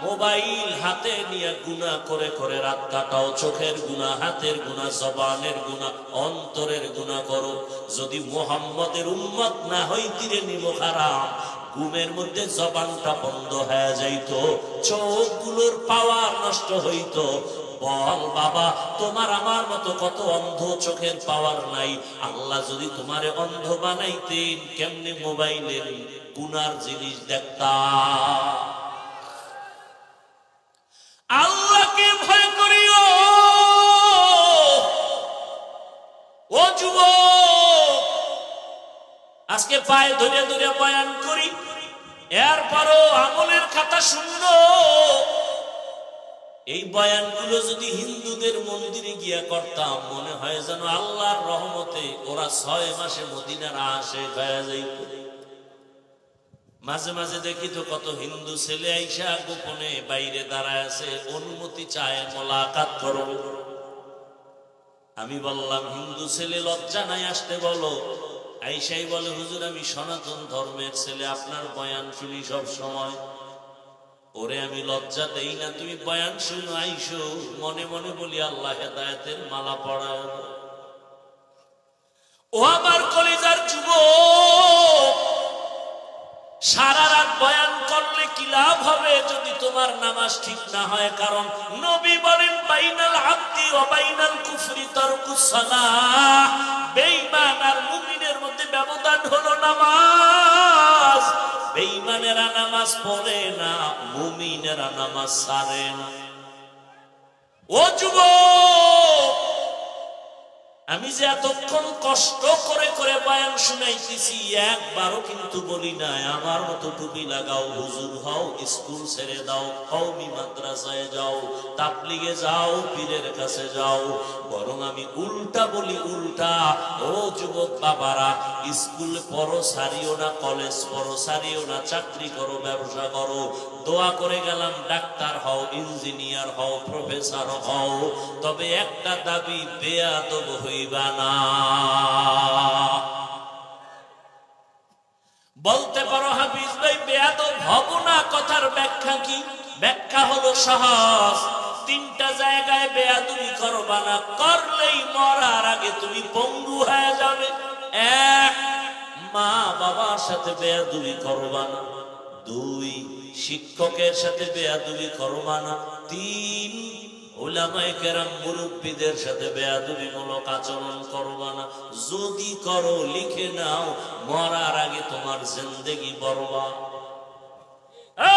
Speaker 1: মোবাইল হাতে নিয়ে গুনাহ করে করে রাত কাটাও। চোখের গুনাহ, হাতের গুনাহ, জবানের গুনাহ, অন্তরের গুনাহ করো। যদি মুহাম্মদের উম্মত না হইতিরে নিমখারাম, ঘুমের মধ্যে জবানটা বন্ধ হয়ে যাইত, চোখগুলোর পাওয়ার নষ্ট হইত। বল বাবা, তোমার আমার মতো কত অন্ধ, চোখের পাওয়ার নাই। আল্লাহ যদি তোমারে অন্ধ বানাইতেন, কেমনে মোবাইলের গুনার জিনিস দেখতা? আল্লাহকে ভয় করিও ও যুবক। আজকে পায়ে ধরে ধরে বয়ান করি, এরপরও আমলের খাতা শূন্য। এই বয়ানগুলো যদি হিন্দুদের মন্দিরে গিয়া করতাম, মনে হয় যেন আল্লাহর রহমতে ওরা 6 মাসে মদিনার আশিক হয়ে যাইত। মাঝে মাঝে দেখি তো কত হিন্দু ছেলে আইসা গোপনে বাইরে দাঁড়ায় আছে, অনুমতি চায় মোলাকাত করো। আমি বললাম, হিন্দু ছেলে লজ্জা নাই আসতে বলো। আইসাই বলে, হুজুর আমি সনাতন ধর্মের ছেলে, আপনার বয়ান শুনি সব সময়। ওরে আমি লজ্জা দেই না, তুমি বয়ান শুনো আইসো। মনে মনে বলি, আল্লাহ হেদায়েতের মালা পড়ায়। ও আমার কলিজার যুবক, সারা রাত বয়ান করলে কি লাভ হবে যদি তোমার নামাজ ঠিক না হয়? কারণ নবী বলেন, বাইনাল আবদি ওয়া বাইনাল কুফরি তারকুস সালাহ। বেঈমান আর মুমিনের মধ্যে ব্যবধান হলো নামাজ। বেঈমানেরা নামাজ পড়ে না, মুমিনেরা নামাজ ছাড়ে না। ও যুবক, আমি যে এতক্ষণ কষ্ট করে করে বয়ান শুনাইতেছি, একবারও কিন্তু বলি নাই আমার মতো টুপি লাগাও, হুজুর হও, স্কুল ছেড়ে দাও, কওমি মাদ্রাসায় যাও, তাবলিগে যাও, পীরের কাছে যাও। বরং আমি উল্টা বলি, উল্টা। ও যুবক বাবারা, স্কুল পড়ো সারিও না, কলেজ পড়ো সারিও না, চাকরি করো, ব্যবসা করো, দোয়া করে গেলাম ডাক্তার হও, ইঞ্জিনিয়ার হও, প্রফেসর হও, তবে একটা দাবি, বেয়াদব হইবা না। বলতে পারো, হাফিজ ভাই বেয়াদব হব না, কথার ব্যাখ্যা কি? ব্যাখ্যা হলো সহজ। 3টা জায়গায় বেয়াদবি করবা না, করলেই মরার আগে তুমি পঙ্গু হয়ে যাবে। 1, মা বাবার সাথে বেয়াদবি করবা না। 2, শিক্ষকের সাথে বেয়াদবি করবা না। 3, উলামায়ে কেরাম মুরব্বিদের সাথে বেয়াদবিমূলক আচরণ করবা না। যদি করো, লিখে নাও, মরার আগে তোমার জিন্দেগি বরবাদ।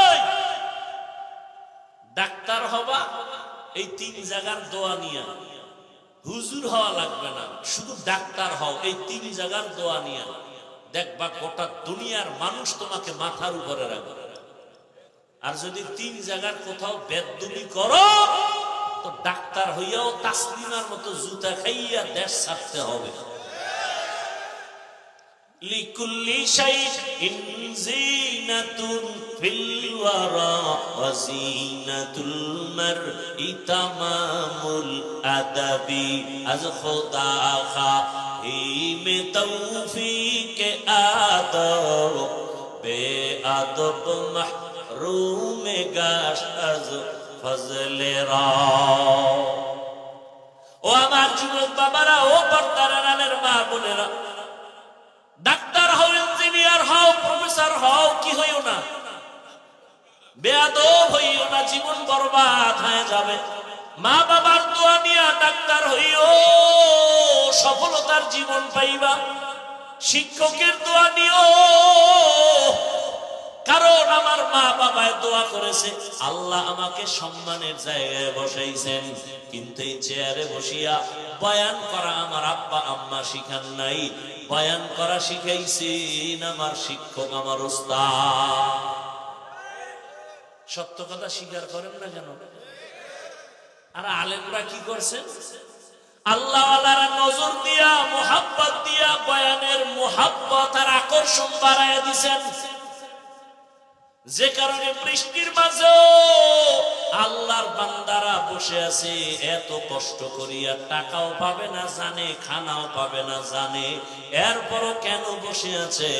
Speaker 1: এই ডাক্তার হবা, এই 3 জায়গার দোয়া নিয়া। হুজুর হওয়া লাগবে না, শুধু ডাক্তার হও, এই 3 জায়গার দোয়া নিয়া। দেখবা গোটা দুনিয়ার মানুষ তোমাকে মাথার উপরে রাখবে। আর যদি 3 জায়গার কোথাও বেদবি করো, তো ডাক্তার হইয়াও তাসলিমার মতো জুতা খাইয়া দেশ ছাড়তে হবে। লিকুল্লি শাইইন জিনাতুন ফিল ওয়ারা ওয়া জিনাতুল মারই তামামুল আদাবি। আজ খোদা খাহিমে তৌফিকে আদব, বেআদব মাহরুমে গাশ আজ ফজলে রা। ও আমার যুবক বাবারা, ও পর্দারানের মা বোনেরা, ডাক্তার হও, ইঞ্জিনিয়ার হও, প্রফেসর হও, কি হইও না, বেয়াদব হইও না, জীবন বরবাদ হয়ে যাবে। মা বাবার দোয়া নিয়া ডাক্তার হইও, সফলতার জীবন পাইবা। শিক্ষকের দোয়া নিও, কারণ আমার মা বাবায় দোয়া করেছে, আল্লাহ আমাকে সম্মানের জায়গায় বসাইছেন, কিন্তু এই চেয়ারে বসিয়া বয়ান করা আমার আব্বা আম্মা শিখান নাই, বয়ান করা শিখাইছেন আমার শিক্ষক, আমার উস্তাদ। সত্য কথা স্বীকার করেন না কেন? আর আলেমরা কি করছেন? আল্লাহ ওয়ালারা নজর দিয়া, মোহাব্বত দিয়া বয়ানের মোহাব্বত আর আকর্ষণ বাড়াইয়া দিছেন, যে কারণে বৃষ্টির মাঝেও আল্লাহর বান্দারা বসে আছে, এত কষ্ট করিয়া টাকাও পাবে না জানে, খানাও পাবে না জানে, এরপরও কেন বসে আছে?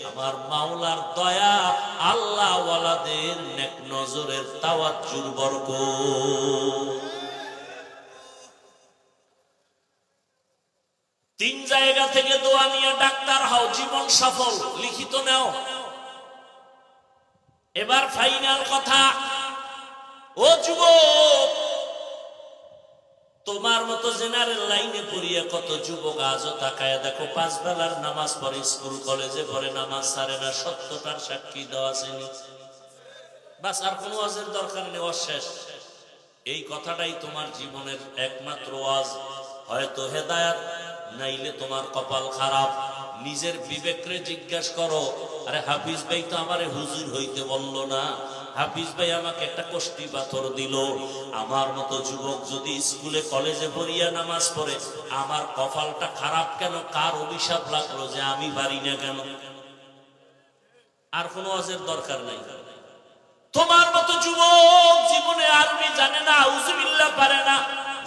Speaker 1: আমার মাওলার দয়া, আল্লাহ ওয়ালাদের নেক নজরের তাওয়াজ্জুর বরকত। 3 জায়গা থেকে দোয়া নিয়ে ডাক্তার হও, জীবন সফল, লিখিত নাও। এবার ফাইনাল কথা, ও যুবক, তোমার মতো জেনারেল লাইনে পড়িয়া কত যুবক আজও তাকায় দেখো, 5 বেলার নামাজ পড়ে, স্কুল কলেজে পড়ে, নামাজ ছাড়ে না, সত্যটার সাক্ষী দেওয়া আসেনি। বাস, আর কোনো ওয়াজের দরকার নেই, অশেষ। এই কথাটাই তোমার জীবনের একমাত্র ওয়াজ, হয়তো হেদায়াত, নাইলে তোমার কপাল খারাপ। নিজের বিবেকরে জিজ্ঞাসা করো, আরে হাফিজ ভাই তো আমারে হুজুর হইতে বলল না, হাফিজ ভাই আমাকে একটা কষ্টি পাথর দিল, আমার মতো যুবক যদি স্কুলে কলেজে পড়িয়া নামাজ পড়ে, আমার কপালটা খারাপ কেন? কার অভিশাপ লাগলো যে আমি পারি না কেন? আর কোনো ওয়াজের দরকার নাই। তোমার মতো যুবক জীবনে আর্মি জানে না, আউযুবিল্লাহ পারে না,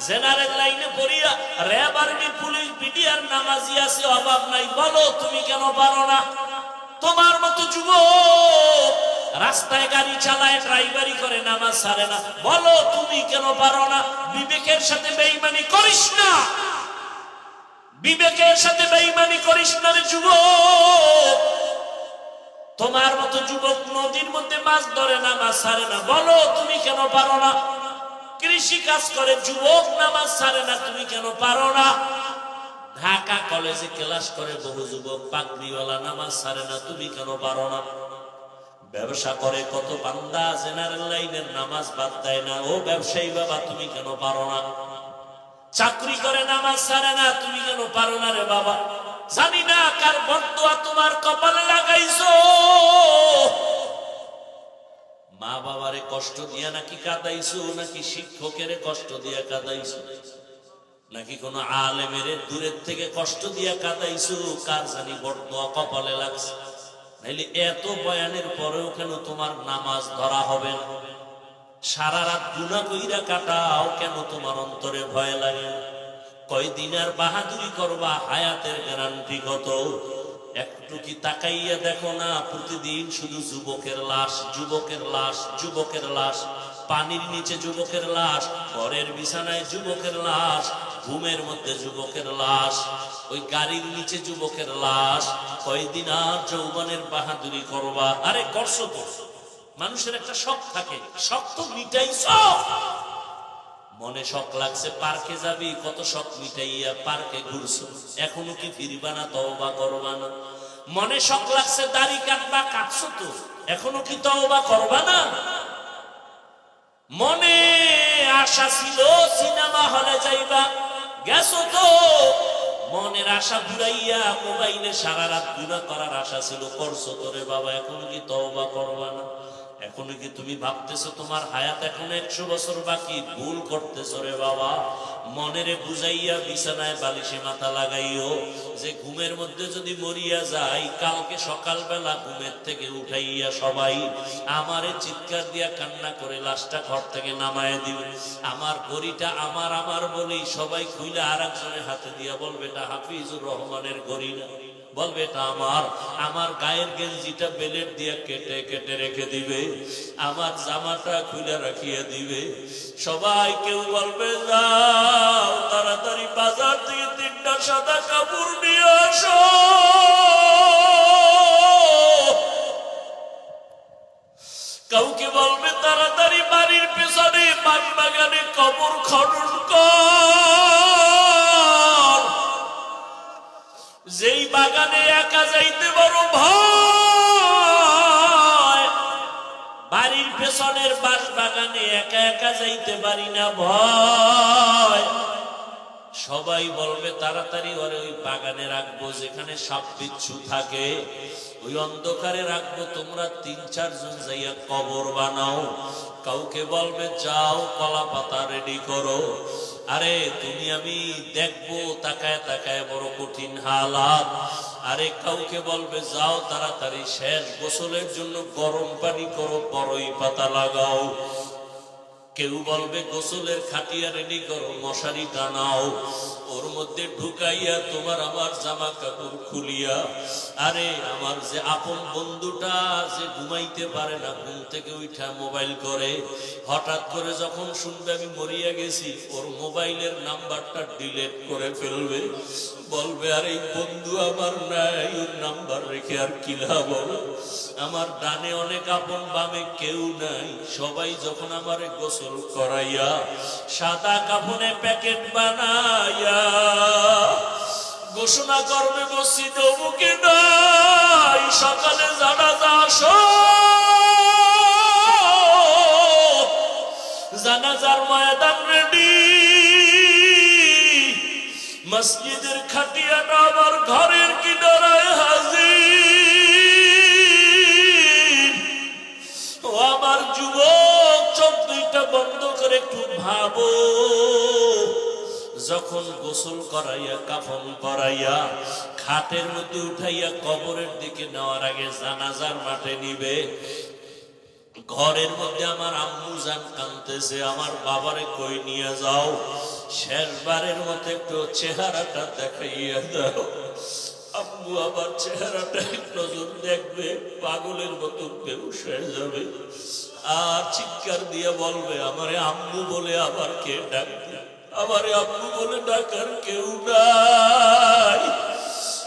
Speaker 1: জেনারেল লাইনে পড়িয়া র‍্যাব, আর্মি, পুলিশ, বিডিআর নামাজি আছে, অভাব নাই, বলো তুমি কেন পারো না? তোমার মতো যুবক রাস্তায় গাড়ি চালায়, ড্রাইভারি করে, নামাজ ছাড়ে না, বলো তুমি কেন পারো না? বিবেকের সাথে বেঈমানি করিস না, বিবেকের সাথে বেঈমানি করিস না রে যুবক। তোমার মতো যুবক নদীর মধ্যে মাছ ধরে, নামাজ ছাড়ে না, বলো তুমি কেন পারো না? কৃষি কাজ করে যুবক, নামাজ ছাড়ে না, তুমি কেন পারো না? ঢাকা কলেজে ক্লাস করে বহু যুবক, পাগড়িওয়ালা, নামাজ ছাড়ে না, তুমি কেন পারো না? ব্যবসা করে কত বান্দা, জেনারেল লাইনের নামাজ বাদ দেয় না, ও ব্যবসায়ী বাবা তুমি কেন পারো না? চাকরি করে, নামাজ ছাড়ে না, তুমি কেন পারো না রে বাবা? জানি না কার বদদুয়া তোমার কপালে লাগাইছো। মা বাবারে কষ্ট দিয়া নাকি কাঁদাইছো, নাকি শিক্ষকের কষ্ট দিয়া কাঁদাইছো, নাকি কোন আলেমের দূরের থেকে কষ্ট দিয়া কাঁদাইছো? কার জানি বদদুয়া কপালে লাগছে। নাইলে এত বয়ানের পরেও কেন তোমার নামাজ ধরা হবে না? সারা রাত গুনাহ কইরা কাটাও, কেন তোমার অন্তরে ভয় লাগে? কয়দিন আর বাহাদুরি করবা? হায়াতের গ্যারান্টি কত? একটু কি তাকাইয়া দেখো না, প্রতিদিন শুধু যুবকের লাশ, যুবকের লাশ, যুবকের লাশ, পানির নিচে যুবকের লাশ, ঘরের বিছানায় যুবকের লাশ, ঘুমের মধ্যে যুবকের লাশ, ওই গাড়ির নিচে যুবকের লাশ। কয়দিন আর যৌবনের বাহাদুরি করবা? আরে করছো তো। মানুষের একটা শখ থাকে, শখ তো মিটাইছ। মনে শখ লাগছে পার্কে যাবি, কত শখ মিটাইয়া পার্কে ঘুরছো, এখনো কি ফিরবা না? তওবা করবা না? মনে শখ লাগছে দাড়ি কাটবা, কাটছো তো, এখনো কি তওবা করবা না? মনে আশা ছিল সিনেমা হলে যাইবা, গেছো তো, মনের আশা ঘুরাইয়া মোবাইলে সারা রাত গুনাহ করার আশা ছিল, করছো তো রে বাবা, এখনো কি তওবা করবা না? এখনো কি তুমি ভাবতেছো তোমার হায়াত এখন 100 বছর বাকি? ভুল করতেছো রে বাবা। মনেরে বুঝাইয়া বিছানায় বালিশে মাথা লাগাইও যে ঘুমের মধ্যে যদি মরিয়া যাই, কালকে সকালবেলা ঘুমের থেকে উঠাইয়া সবাই আমারে চিৎকার দিয়া কান্না করে লাশটা ঘর থেকে নামায় দিবে। আমার ঘড়িটা আমার আমার বলি সবাই খুইলে আর একজনের হাতে দিয়া বলবে এটা হাফিজুর রহমানের ঘড়ি না, বলবে এটা আমার। আমার গায়ের গেঞ্জিটা বেলেট দিয়ে কেটে কেটে রেখে দিবে, আমার জামাটা খুলে রাখিয়ে দিবে। সবাই কেউ বলবে যাও তাড়াতাড়ি বাজার থেকে 3টা সাদা কাপড় নিয়ে আসো। কাউকে বলবে তাড়াতাড়ি বাড়ির পেছনে বাগ বাগানে কবর খনন কর, যেই বাগানে একা যাইতে বড় ভয়, পেছনের বাস বাগানে একা একা যাইতে পারি না, ভয়। সবাই বলবে তাড়াতাড়ি ওরে ওই বাগানে রাখবো যেখানে সাপ বিচ্ছু থাকে, ওই অন্ধকারে রাখবো। তোমরা 3-4 জন যাইয়া কবর বানাও। কাউকে বলবে যাও কলা পাতা রেডি করো। আরে তুমি আমি দেখবো তাকায় তাকায় বড় কঠিন হালাত। আরে কাউকে বলবে যাও তাড়াতাড়ি শেষ গোসলের জন্য গরম পানি করো, বড়ই পাতা লাগাও। কেউ বলবে গোসলের খাটিয়া রেডি করো, মশারি টানাও, ওর মধ্যে ঢুকাইয়া তোমার আমার জামা কাপড় খুলিয়া। আরে আমার যে আপন বন্ধুটা যে ঘুমাইতে পারে না, ঘুম থেকে উঠা মোবাইল করে, হঠাৎ করে যখন শুনবে আমি মরিয়া গেছি, ওর মোবাইলের নাম্বারটা ডিলিট করে ফেলবে। বলবে আর এই বন্ধু আমার নাই, ওর নাম্বার রেখে আর কি লাভ হবে। আমার ডানে অনেক আপন, বামে কেউ নাই। সবাই যখন আমারে গোসল করাইয়া সাদা কাফনে প্যাকেট বানাইয়া ঘোষণা করবে মসজিদে অমুকে নাই, সকালে জানাজা আসো, জানাজার ময়দান রেডি, মসজিদের খাটিয়াটা আমার ঘরের কিনারায় হাজির। ও আমার যুবক, চোখ দুইটা বন্ধ করে একটু ভাবো, যখন গোসল করাইয়া কাফন করাইয়া খাটের মধ্যে উঠাইয়া কবরের দিকে নেওয়ার আগে জানাজার মাঠে নিবে, ঘরের মধ্যে আমার আম্মু জান কাঁদতেছে, আমার বাবারে কই নিয়ে যাও, শেষবারের মতো একটু চেহারাটা দেখাইয়া দাও। আম্মু আবার চেহারাটা নজর দেখবে, পাগলের মতো বেহুশ হয়ে যাবে, আর চিৎকার দিয়ে বলবে আমারে আম্মু বলে আবার কে ডাকবে, আমারে আম্মু বলে ডাকার কেউ নাই।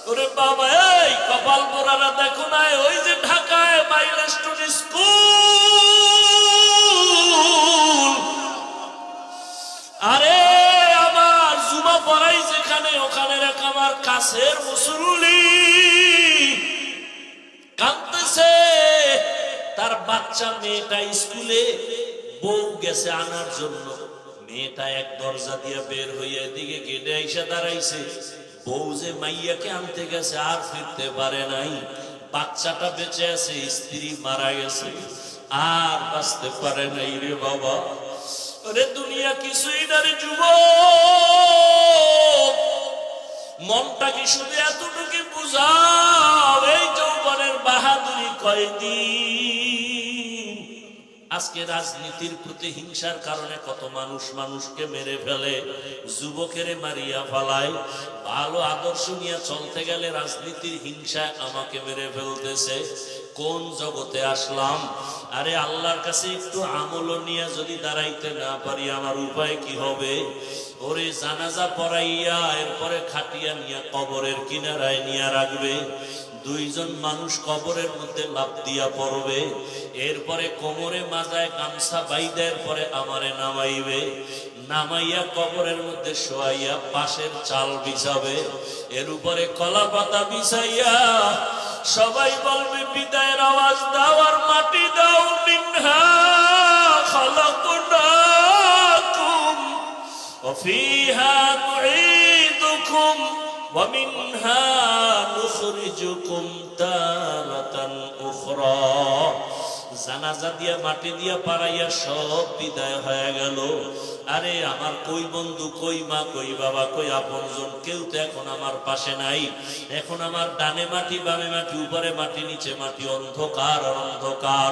Speaker 1: ওরে বাবা, এই কপাল পোড়ারা দেখো না, ওই যে ঢাকায় মাইলস্টোন স্কুল, আরে আমার জুমা পড়াই যেখানে, ওখানে এক আমার কাছের মুসল্লি কাঁদতেছে, তার বাচ্চা মেয়েটা স্কুলে, বউ গেছে আনার জন্য, মেয়েটা এক দরজা দিয়ে বের হইয়া এদিকে গেটে আইসা দাঁড়াইছে, বউ যে মাইয়াকে আনতে গেছে আর ফিরতে পারে নাই, বাচ্চাটা বেঁচে আছে, স্ত্রী মারা গেছে, আর বাঁচতে পারে নাই রে বাবা। রে দুনিয়া কিছুই না রে যুবক, মনটা কি শুধু এতটুকু বুঝাও, এই যৌবনের বাহাদুরি কয়দিন। আজকে রাজনীতির প্রতি হিংসার কারণে কত মানুষ মানুষকে মেরে ফেলে, যুবকেরে মারিয়া ফেলায়, ভালো আদর্শ নিয়ে চলতে গেলে রাজনীতির হিংসায় আমাকে মেরে ফেলতেছে। কোন জগতে আসলাম? আরে আল্লাহর কাছে একটু আমল নিয়ে যদি দাঁড়াইতে না পারি আমার উপায় কি হবে? ওরে জানাজা পড়াইয়া এরপরে খাটিয়া নিয়ে কবরের কিনারায় নিয়ে রাখবে, 2 জন মানুষ কবরের মধ্যে লাফ দিয়া পড়বে, এরপরে কোমরে মাজায় গামছা বাইদের পরে আমারে নামাইবে, নামাইয়া কবরের মধ্যে শোয়াইয়া পাশের চাল বিছাবে, এর উপরে কলা পাতা বিছাইয়া সবাই বলবে বিদায়ের আওয়াজ দাও আর মাটি দাও, মিনহা খালাকনাকুম ওয়া ফিহা নুঈদুকুম ওয়া মিনহা নুখরিজুকুম তারাতান উখরা। জানাজা দিয়া মাটি দিয়া পাড়াইয়া সব বিদায় হয়ে গেল। আরে আমার কই বন্ধু, কই মা, কই বাবা, কই আপনজন, কেউ তো এখন আমার পাশে নাই। এখন আমার ডানে মাটি, বামে মাটি, উপরে মাটি, নিচে মাটি, অন্ধকার আর অন্ধকার।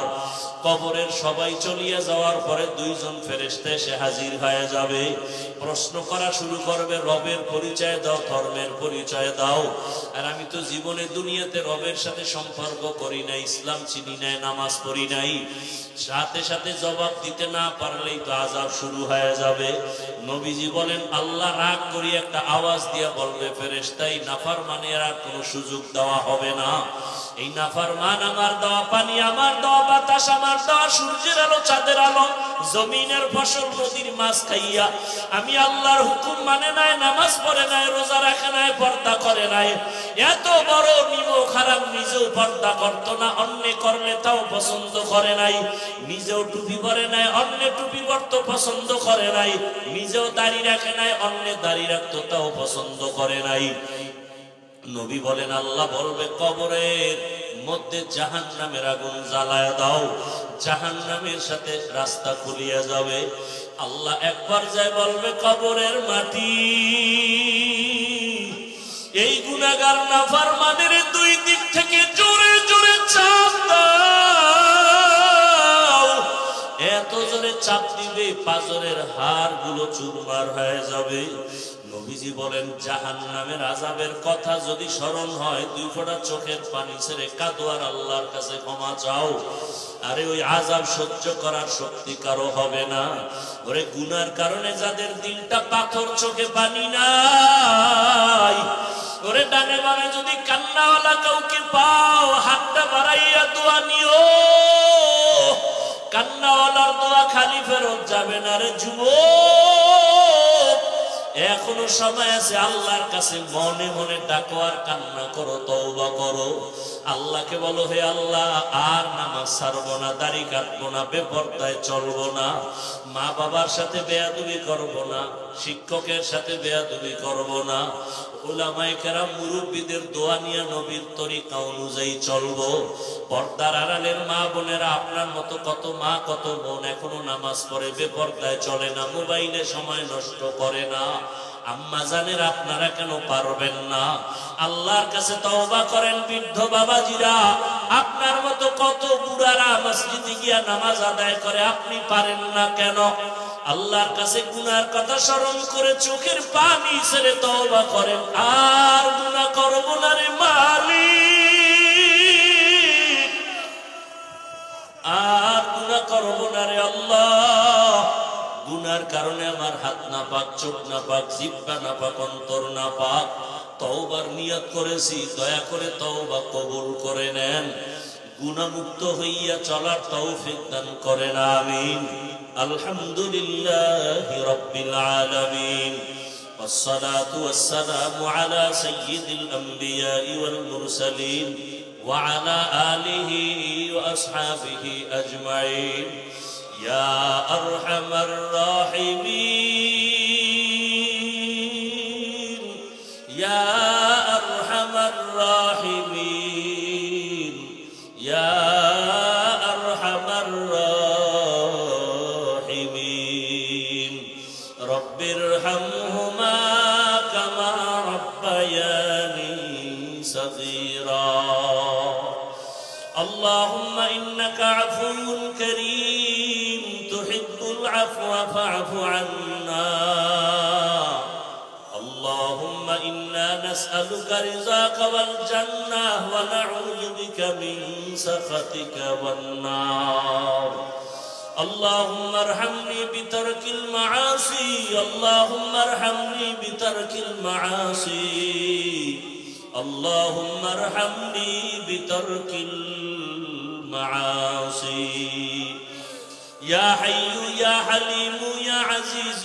Speaker 1: কবরের সবাই চলিয়া যাওয়ার পরে 2 জন ফেরেশতা এসে হাজির হয়ে যাবে, প্রশ্ন করা শুরু করবে, রবের পরিচয় দাও, ধর্মের পরিচয় দাও। আর আমি তো জীবনে দুনিয়াতে রবের সাথে সম্পর্ক করি নাই, ইসলাম চিনি নাই, নামাজ পড়ি নাই। সাথে সাথে জবাব দিতে না পারলেই তো আযাব শুরু হয়ে যাবে। নবীজি বলেন আল্লাহ রাগ করি একটা আওয়াজ দিয়া বলবে, ফেরেশতাই নাফরমানের আর কোনো সুযোগ দেওয়া হবে না। এই নাফরমান আমার দেওয়া পানি, আমার দেওয়া বাতাস, আমার দেওয়া সূর্যের আলো, চাঁদের আলো, জমিনের ফসল, নদীর মাছ খাইয়া আমি আল্লাহর হুকুম মানে নাই, নামাজ পড়ে নাই, রোজা রাখে নাই, পর্দা করে নাই, এত বড় নিমক হারাম নিজেও পর্দা করতো না, অন্য করলে তাও পছন্দ করে নাই, নিজেও টুপি পরে নাই, অন্যের টুপি পরতে পছন্দ করে নাই, নিজেও দাড়ি রাখে নাই, অন্যের দাড়ি রাখতো তাও পছন্দ করে নাই। নবী বলেন আল্লাহ বলবে কবরের মধ্যে জাহান্নামের আগুন জ্বালায় দাও, জাহান্নামের সাথে রাস্তা খুলিয়া যাবে। আল্লাহ এক পর্যায়ে বলবে কবরের মাটি, এই গুনাহগার নাফরমানের দুই দিক থেকে জোরে জোরে চাপ দাও। এত জোরে চাপ দিবে পাঁজরের হাড়গুলো চুরমার হয়ে যাবে। নবীজি বলেন জাহান্নামের আযাবের কথা যদি স্মরণ হয়, দুই ফোঁটা চোখের পানি ছেড়ে কাঁদো আর আল্লাহর কাছে ক্ষমা চাও। আরে ওই আযাব সহ্য করার শক্তি কারো হবে না। ওরে গুনার কারণে যাদের দিলটা পাথর, চোখে পানি নাই, ওরে ডানে বামে যদি কান্নাওয়ালা কাউকে পাও, হাতটা বাড়াইয়া দোয়া নিও। কান্নাওয়ালার দোয়া খালি ফেরত যাবে না রে যুবক, এখনো সময় আছে। আল্লাহর কাছে মনে মনে ডাকো আর কান্না করো, তওবা করো। আল্লাহকে বলো হে আল্লাহ আর নামাজ ছাড়বো না, দাড়ি কাটবো না, বেপরদায় চলবো না, মা বাবার সাথে বেয়াদবি করবো না, শিক্ষকের সাথে বেয়াদবি করবো না, উলামায়ে কেরাম মুরব্বীদের দোয়া নিয়ে নবীর তরিকা অনুযায়ী চলবো। পর্দার আড়ালের মা বোনেরা, আপনার মতো কত মা কত বোন এখনো নামাজ পড়ে, বেপরদায় চলে না, মোবাইলে সময় নষ্ট করে না। আম্মা জানের আপনারা কেন পারবেন না? আল্লাহর কাছে তওবা করেন। বৃদ্ধ বাবাজিরা, আপনার মতো কত বুড়ারা মসজিদে গিয়া নামাজ আদায় করে, আপনি পারেন না কেন? আল্লাহর কাছে গুনার কথা স্মরণ করে চোখের পানি ছেড়ে তওবা করেন, আর গুনাহ করব না রে মালিক, আর গুনাহ করব না রে আল্লাহ। গুনার কারণে আমার হাত না পাক, চোখ না পাক, জিহ্বা না পাক, অন্তর না পাক। তওবার নিয়ত করেছি, দয়া করে তওবা কবুল করে নেন। গুনাহমুক্ত হইয়া চলার তৌফিক দান করেন, আমিন। আলহামদুলিল্লাহি রাব্বিল আলামিন, ওয়াসসালাতু ওয়াসসালামু আলা সাইয়্যিদিল আমবিয়াই ওয়াল মুরসালিন ওয়া আলা আলিহি ওয়া আসহাবিহি আজমাইন। ইয়া আরহামার রাহিমিন, ইয়া আরহামার রাহিমিন, ইয়া আরহামার রাহিমিন। রব্বিরহামহুমা কামা রাব্বায়ানি সগীরা। اللهم إنك عفو كريم تحب العفو فاعف عنا. اللهم إنا نسألك رضاك والجنة ونعوذ بك من سخطك والنار. اللهم ارحمني بترك المعاصي، اللهم ارحمني بترك المعاصي، اللهم ارحمني بترك المعاصي. يا حي يا حليم يا عزيز